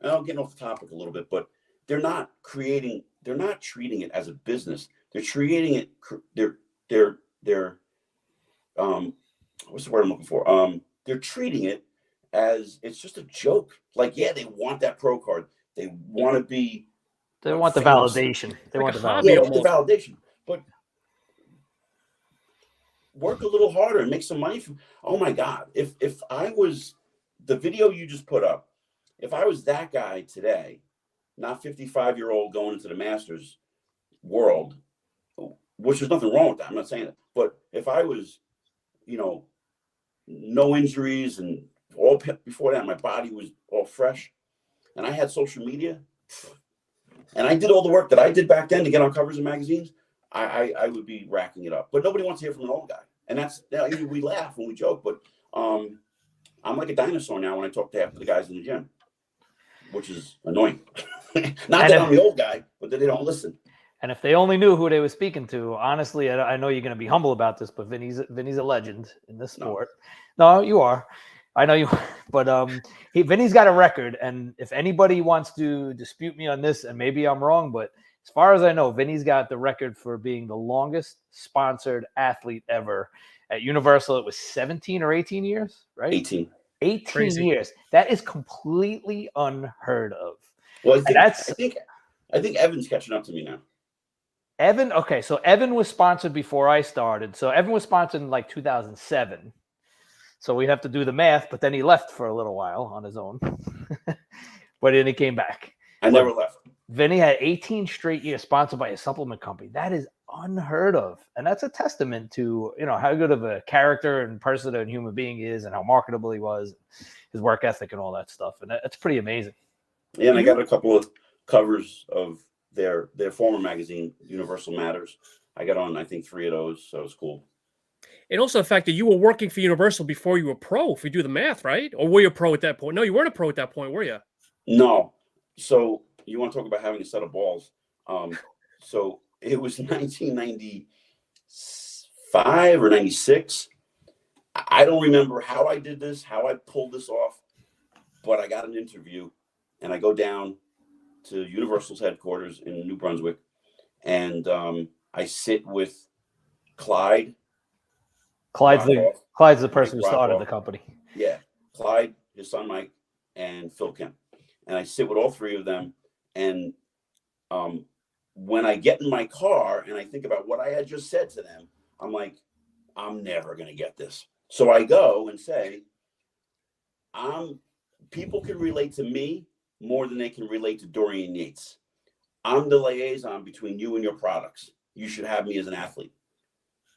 Speaker 3: and I'm getting off the topic a little bit, but they're not treating it as a business. They're treating it, they're what's the word I'm looking for? They're treating it as it's just a joke. Like, yeah, they want that pro card. They want to be.
Speaker 2: They want the validation. They want the validation.
Speaker 3: Yeah, the validation. But work a little harder and make some money. Oh my God. If I was the video you just put up, if I was that guy today, not 55-year-old going into the Masters world, which there's nothing wrong with that. I'm not saying that. But if I was, you know, no injuries and all before that, my body was all fresh, and I had social media, and I did all the work that I did back then to get on covers of magazines, I would be racking it up. But nobody wants to hear from an old guy. And that's, you know, we laugh when we joke, but I'm like a dinosaur now when I talk to half of the guys in the gym, which is annoying. Not that I'm the old guy, but that they don't listen.
Speaker 2: And if they only knew who they were speaking to, honestly, I know you're going to be humble about this, but Vinny's a legend in this sport. No, you are. I know you, but Vinny's got a record, and if anybody wants to dispute me on this, and maybe I'm wrong, but as far as I know, Vinny's got the record for being the longest sponsored athlete ever. At Universal, it was 17 or 18 years, right?
Speaker 3: 18
Speaker 2: Crazy. Years. That is completely unheard of.
Speaker 3: Well, I think Evan's catching up to me now.
Speaker 2: Evan, okay, so Evan was sponsored before I started. So Evan was sponsored in like 2007. So we'd have to do the math, but then he left for a little while on his own. But then he came back.
Speaker 3: I never left.
Speaker 2: Vinny had 18 straight years sponsored by a supplement company. That is unheard of. And that's a testament to, you know, how good of a character and person and human being he is, and how marketable he was, his work ethic and all that stuff. And that's pretty amazing.
Speaker 3: Yeah, and I got a couple of covers of their former magazine, Universal Matters. I got on, I think, 3 of those, so it was cool.
Speaker 1: And also the fact that you were working for Universal before you were pro, if we do the math, right? Or were you a pro at that point? No, you weren't a pro at that point, were you?
Speaker 3: No. So you want to talk about having a set of balls. So it was 1995 or 96. I don't remember how I did this, how I pulled this off, but I got an interview, and I go down to Universal's headquarters in New Brunswick, and I sit with Clyde.
Speaker 2: Clyde's the person who started the company.
Speaker 3: Yeah, Clyde, his son Mike, and Phil Kemp. And I sit with all 3 of them. And when I get in my car and I think about what I had just said to them, I'm like, I'm never going to get this. So I go and say, people can relate to me more than they can relate to Dorian Yates. I'm the liaison between you and your products. You should have me as an athlete.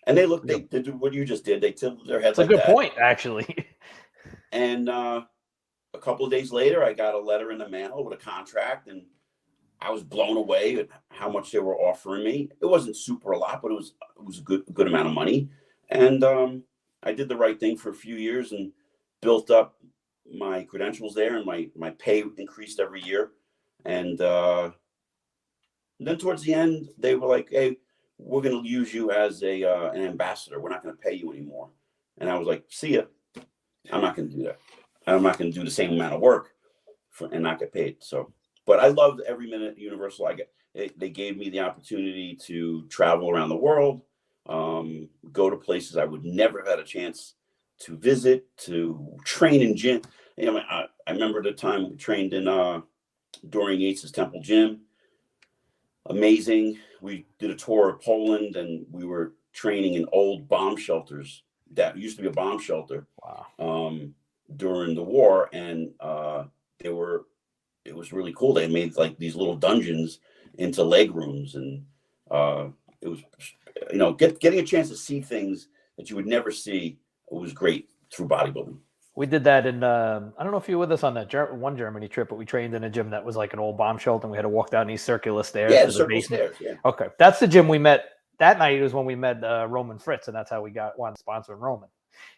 Speaker 3: And they did what you just did. They tilted their heads.
Speaker 2: That's a good point, actually.
Speaker 3: And a couple of days later, I got a letter in the mail with a contract, and I was blown away at how much they were offering me. It wasn't super a lot, but it was a good amount of money. And I did the right thing for a few years and built up my credentials there, and my pay increased every year. And then towards the end, they were like, "Hey, we're going to use you as an ambassador. We're not going to pay you anymore." And I was like, "See ya. I'm not going to do that. I'm not going to do the same amount of work and not get paid." So, but I loved every minute at Universal. They gave me the opportunity to travel around the world, go to places I would never have had a chance to visit, to train in gym. You know, I remember the time we trained in Dorian Yates's Temple Gym. Amazing. We did a tour of Poland, and we were training in old bomb shelters that used to be a bomb shelter.
Speaker 2: Wow.
Speaker 3: During the war, and it was really cool. They made like these little dungeons into leg rooms, and it was, you know, getting a chance to see things that you would never see. It was great through bodybuilding.
Speaker 2: We did that in, I don't know if you were with us on that one Germany trip, but we trained in a gym that was like an old bomb shelter, and we had to walk down these circular stairs.
Speaker 3: Yeah,
Speaker 2: to the
Speaker 3: circular
Speaker 2: basement.
Speaker 3: stairs. Yeah.
Speaker 2: Okay, that's the gym we met that night. Was when we met Roman Fritz, and that's how we wanted to sponsor Roman.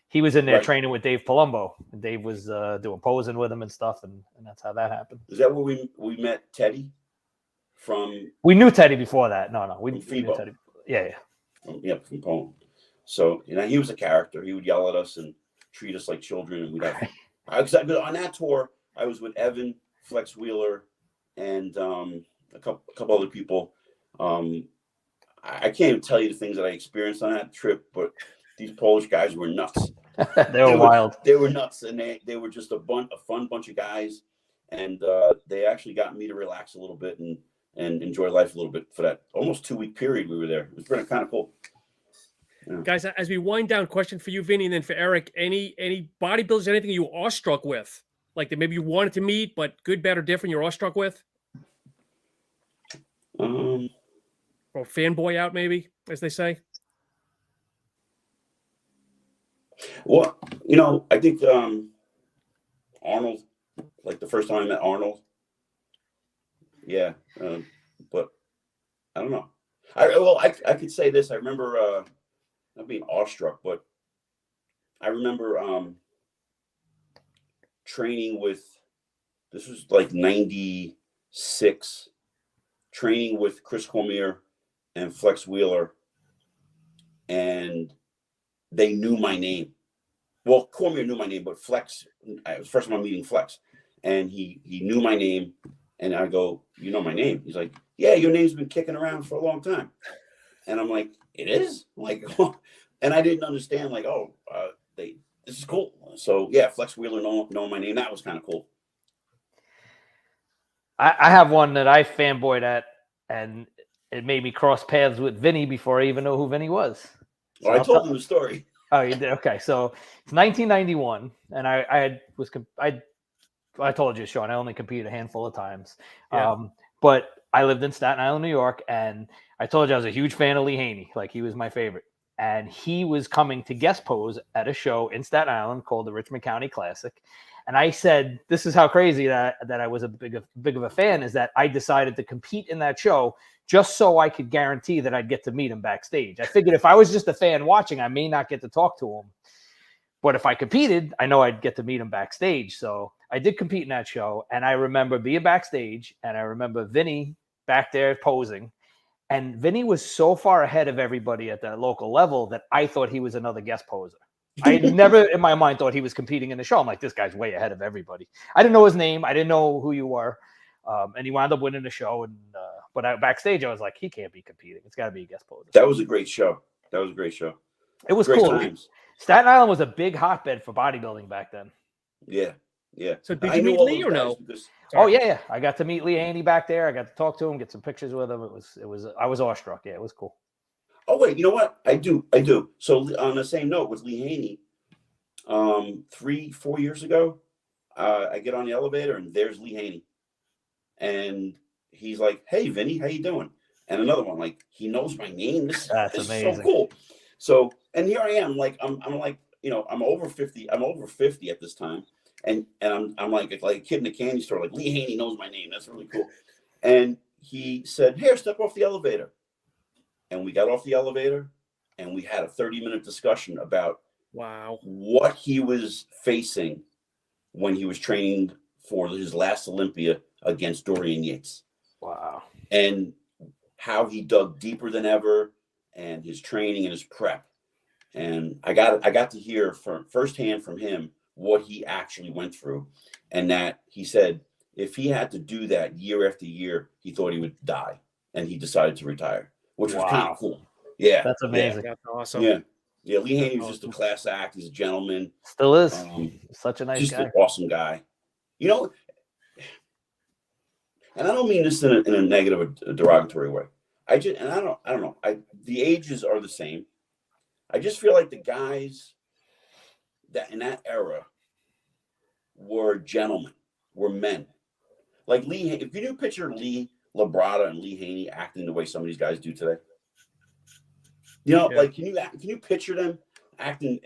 Speaker 2: He was in there training with Dave Palumbo, and Dave was doing posing with him and stuff, and that's how that happened.
Speaker 3: Is that where we met Teddy from?
Speaker 2: We knew Teddy before that. No, we knew Teddy. Yeah.
Speaker 3: Yep, from Poland. So, you know, he was a character. He would yell at us and treat us like children, and we'd have. On that tour, I was with Evan, Flex Wheeler, and a couple other people. I can't even tell you the things that I experienced on that trip, but these Polish guys were nuts.
Speaker 2: They were wild.
Speaker 3: They were nuts, and they were just a fun bunch of guys, and they actually got me to relax a little bit and enjoy life a little bit for that almost 2-week period we were there. It was really kind of cool. Yeah.
Speaker 1: Guys, as we wind down, question for you, Vinny, and then for Eric, any bodybuilders, anything you were awestruck with? Like that maybe you wanted to meet, but good, bad, or different, you're awestruck with? Or fanboy out, maybe, as they say?
Speaker 3: Well, you know, I think Arnold, like the first time I met Arnold. Yeah, but I don't know. I could say this. I remember not being awestruck, but I remember training with, this was like 96, training with Chris Cormier and Flex Wheeler, and they knew my name. Well, Cormier knew my name, but Flex, it was the first time I'm meeting Flex, and he knew my name, and I go, "You know my name?" He's like, "Yeah, your name's been kicking around for a long time." And I'm like, "It is?" I'm like, and I didn't understand, like, this is cool. So yeah, Flex Wheeler know my name. That was kind of cool.
Speaker 2: I have one that I fanboyed at, and it made me cross paths with Vinny before I even know who Vinny was. So
Speaker 3: I told him the story.
Speaker 2: Oh, you did? Okay, so it's 1991, and I told you, Sean, I only competed a handful of times.
Speaker 1: Yeah.
Speaker 2: But I lived in Staten Island, New York, and I told you I was a huge fan of Lee Haney. Like, he was my favorite. And he was coming to guest pose at a show in Staten Island called the Richmond County Classic. And I said, this is how crazy that I was a big of a fan, is that I decided to compete in that show just so I could guarantee that I'd get to meet him backstage. I figured if I was just a fan watching, I may not get to talk to him. But if I competed, I know I'd get to meet him backstage. So I did compete in that show. And I remember being backstage, and I remember Vinny back there posing. And Vinny was so far ahead of everybody at that local level that I thought he was another guest poser. I never in my mind thought he was competing in the show. I'm like, this guy's way ahead of everybody. I didn't know his name. I didn't know who you were. And he wound up winning the show. And but backstage, I was like, he can't be competing. It's got to be a guest poser.
Speaker 3: That was a great show. It was
Speaker 2: great
Speaker 3: cool.
Speaker 2: Times. Staten Island was a big hotbed for bodybuilding back then.
Speaker 3: Yeah.
Speaker 1: So did you meet Lee or no?
Speaker 2: Oh yeah. I got to meet Lee Haney back there. I got to talk to him, get some pictures with him. It was. I was awestruck. Yeah, it was cool.
Speaker 3: Oh wait, you know what? I do. So on the same note with Lee Haney, 3-4 years ago, I get on the elevator and there's Lee Haney, and he's like, "Hey, Vinny, how you doing?" And another one, like, he knows my name. This
Speaker 2: That's
Speaker 3: is
Speaker 2: amazing.
Speaker 3: so cool. So, and here I am, like, I'm like, you know, I'm over 50 at this time. And I'm like a kid in a candy store, like Lee Haney knows my name. That's really cool. And he said, here, step off the elevator. And we got off the elevator and we had a 30-minute discussion about what he was facing when he was training for his last Olympia against Dorian Yates.
Speaker 2: Wow.
Speaker 3: And how he dug deeper than ever and his training and his prep. And I got to hear firsthand from him what he actually went through. And that he said, if he had to do that year after year, he thought he would die. And he decided to retire, which was kind of cool. Yeah.
Speaker 2: That's amazing.
Speaker 1: That's awesome.
Speaker 3: Yeah. Yeah. Lee Haney was just a class act. He's a gentleman.
Speaker 2: Still is. Such a nice
Speaker 3: just
Speaker 2: guy.
Speaker 3: An awesome guy. You know, and I don't mean this in a negative or derogatory way. I don't know. The ages are the same. I just feel like the guys that in that era were gentlemen, were men. Like Lee, if you do picture Lee Labrada and Lee Haney acting the way some of these guys do today, you know, like can you picture them acting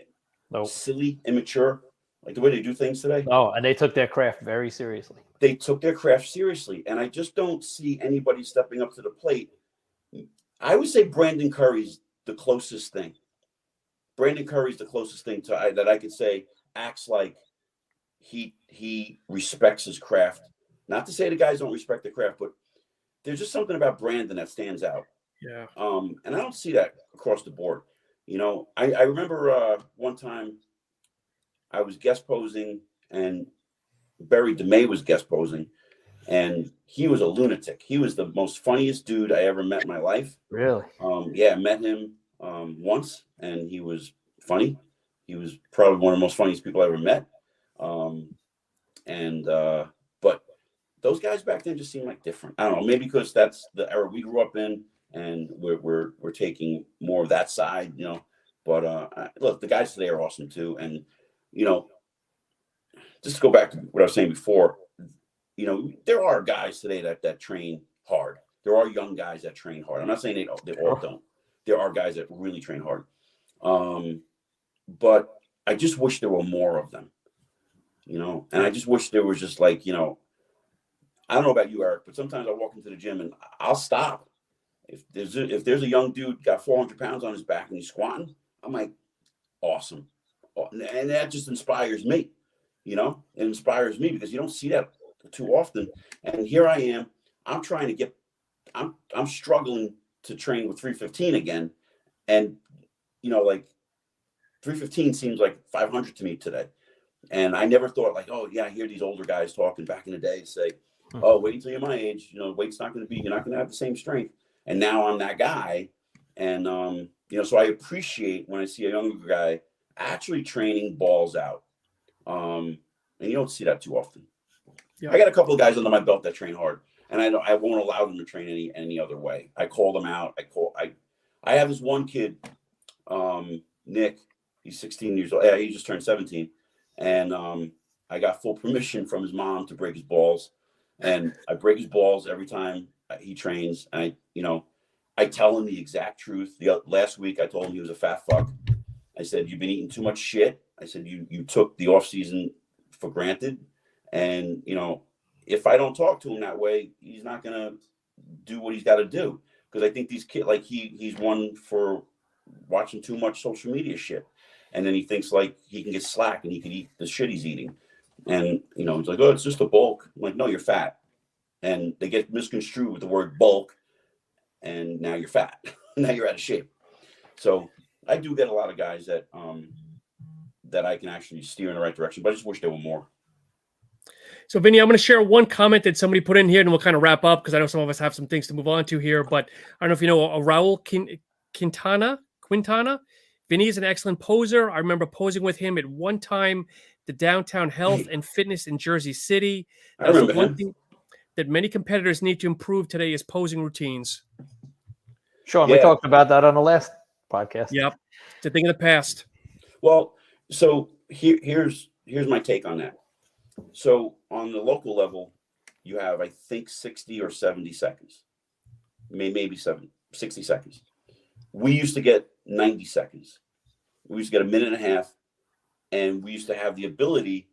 Speaker 3: silly, immature, like the way they do things today?
Speaker 2: No, and they took their craft very seriously.
Speaker 3: They took their craft seriously, and I just don't see anybody stepping up to the plate. I would say Brandon Curry's the closest thing. Brandon Curry's the closest thing to that I could say acts like he respects his craft. Not to say the guys don't respect the craft, but there's just something about Brandon that stands out.
Speaker 1: Yeah.
Speaker 3: And I don't see that across the board. You know, I remember one time I was guest posing and Barry DeMay was guest posing, and he was a lunatic. He was the most funniest dude I ever met in my life.
Speaker 2: Really?
Speaker 3: Yeah, I met him once, and he was funny. He was probably one of the most funniest people I ever met. But those guys back then just seemed like different. I don't know, maybe because that's the era we grew up in, and we're taking more of that side, you know. But look, the guys today are awesome too, and you know, just to go back to what I was saying before, you know, there are guys today that train hard. There are young guys that train hard. I'm not saying they all don't. There are guys that really train hard. But I just wish there were more of them, you know, and I just wish there was just like, you know, I don't know about you, Eric, but sometimes I walk into the gym and I'll stop. If there's a young dude got 400 pounds on his back and he's squatting, I'm like, awesome. And that just inspires me, you know, it inspires me because you don't see that too often. And here I am, I'm struggling to train with 315 again. And, you know, like 315 seems like 500 to me today. And I never thought like, oh yeah, I hear these older guys talking back in the day say, oh, wait until you're my age, you know, weight's not going to be, you're not going to have the same strength. And now I'm that guy. And, you know, so I appreciate when I see a younger guy actually training balls out. And you don't see that too often. Yeah. I got a couple of guys under my belt that train hard, and I won't allow them to train any other way. I call them out. I have this one kid, Nick, he's 16 years old. Yeah, he just turned 17. And I got full permission from his mom to break his balls. And I break his balls every time he trains. And I tell him the exact truth. Last week I told him he was a fat fuck. I said, you've been eating too much shit. I said, you took the off season for granted. And, you know, if I don't talk to him that way, he's not going to do what he's got to do. Because I think these kids, like he's one for watching too much social media shit. And then he thinks like he can get slack and he can eat the shit he's eating. And, you know, he's like, oh, it's just a bulk. I'm like, no, you're fat. And they get misconstrued with the word bulk. And now you're fat. Now you're out of shape. So I do get a lot of guys that I can actually steer in the right direction, but I just wish there were more.
Speaker 1: So, Vinny, I'm going to share one comment that somebody put in here, and we'll kind of wrap up because I know some of us have some things to move on to here. But I don't know if you know Raul Quintana. Vinny is an excellent poser. I remember posing with him at one time, the Downtown Health and Fitness in Jersey City. That was one thing that many competitors need to improve today is posing routines.
Speaker 2: Sure, we talked about that on the last podcast.
Speaker 1: Yep, it's a thing of the past.
Speaker 3: Well, so here's my take on that. So on the local level, you have, I think, 60 or 70 seconds, maybe 60 seconds. We used to get 90 seconds. We used to get a minute and a half, and we used to have the ability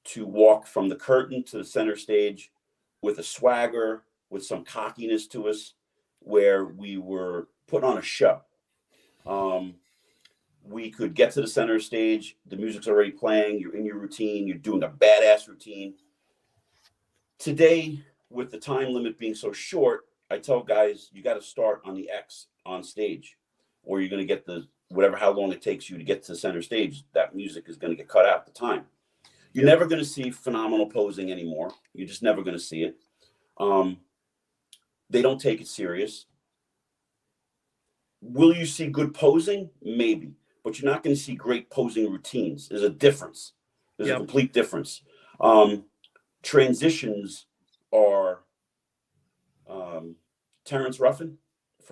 Speaker 3: to walk from the curtain to the center stage with a swagger, with some cockiness to us, where we were put on a show. We could get to the center stage, the music's already playing, you're in your routine, you're doing a badass routine. Today, with the time limit being so short, I tell guys, you got to start on the X on stage, or you're going to get how long it takes you to get to the center stage, that music is going to get cut out at the time. You're never going to see phenomenal posing anymore. You're just never going to see it. They don't take it serious. Will you see good posing? Maybe. But you're not going to see great posing routines. There's a difference. There's a complete difference. Transitions are Terrence Ruffin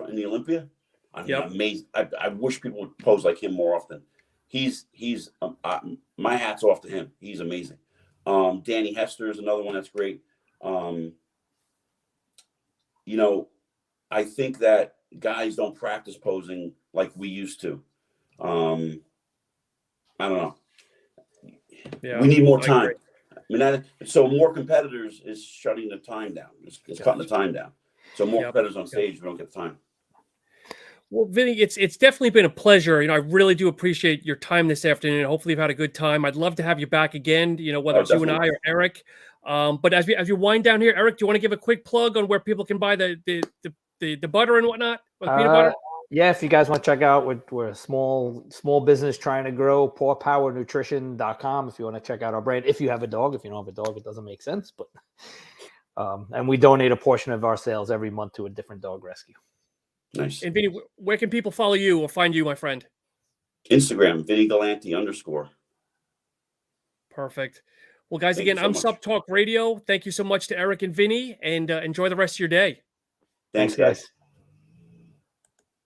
Speaker 3: in the Olympia. I mean, amazing. I wish people would pose like him more often. He's my hat's off to him. He's amazing. Danny Hester is another one that's great. I think that guys don't practice posing like we used to. I don't know. Yeah, we need more time. So more competitors is shutting the time down. It's cutting the time down. So more competitors on stage, we don't get the time.
Speaker 1: Well, Vinny, it's definitely been a pleasure. I really do appreciate your time this afternoon. Hopefully you've had a good time. I'd love to have you back again, whether it's you and I or Eric. But as you wind down here, Eric, do you want to give a quick plug on where people can buy the butter and whatnot? Peanut butter?
Speaker 2: Yeah, if you guys want to check out, we're a small business trying to grow, pawpowernutrition.com if you want to check out our brand. If you have a dog. If you don't have a dog, it doesn't make sense. But and we donate a portion of our sales every month to a different dog rescue.
Speaker 3: Nice.
Speaker 1: And Vinny, where can people follow you or find you, my friend?
Speaker 3: Instagram, Vinnie Galante _.
Speaker 1: Perfect. Well, guys, again, I'm SuppTalk Radio. Thank you so much to Eric and Vinny, and enjoy the rest of your day.
Speaker 3: Thanks, guys.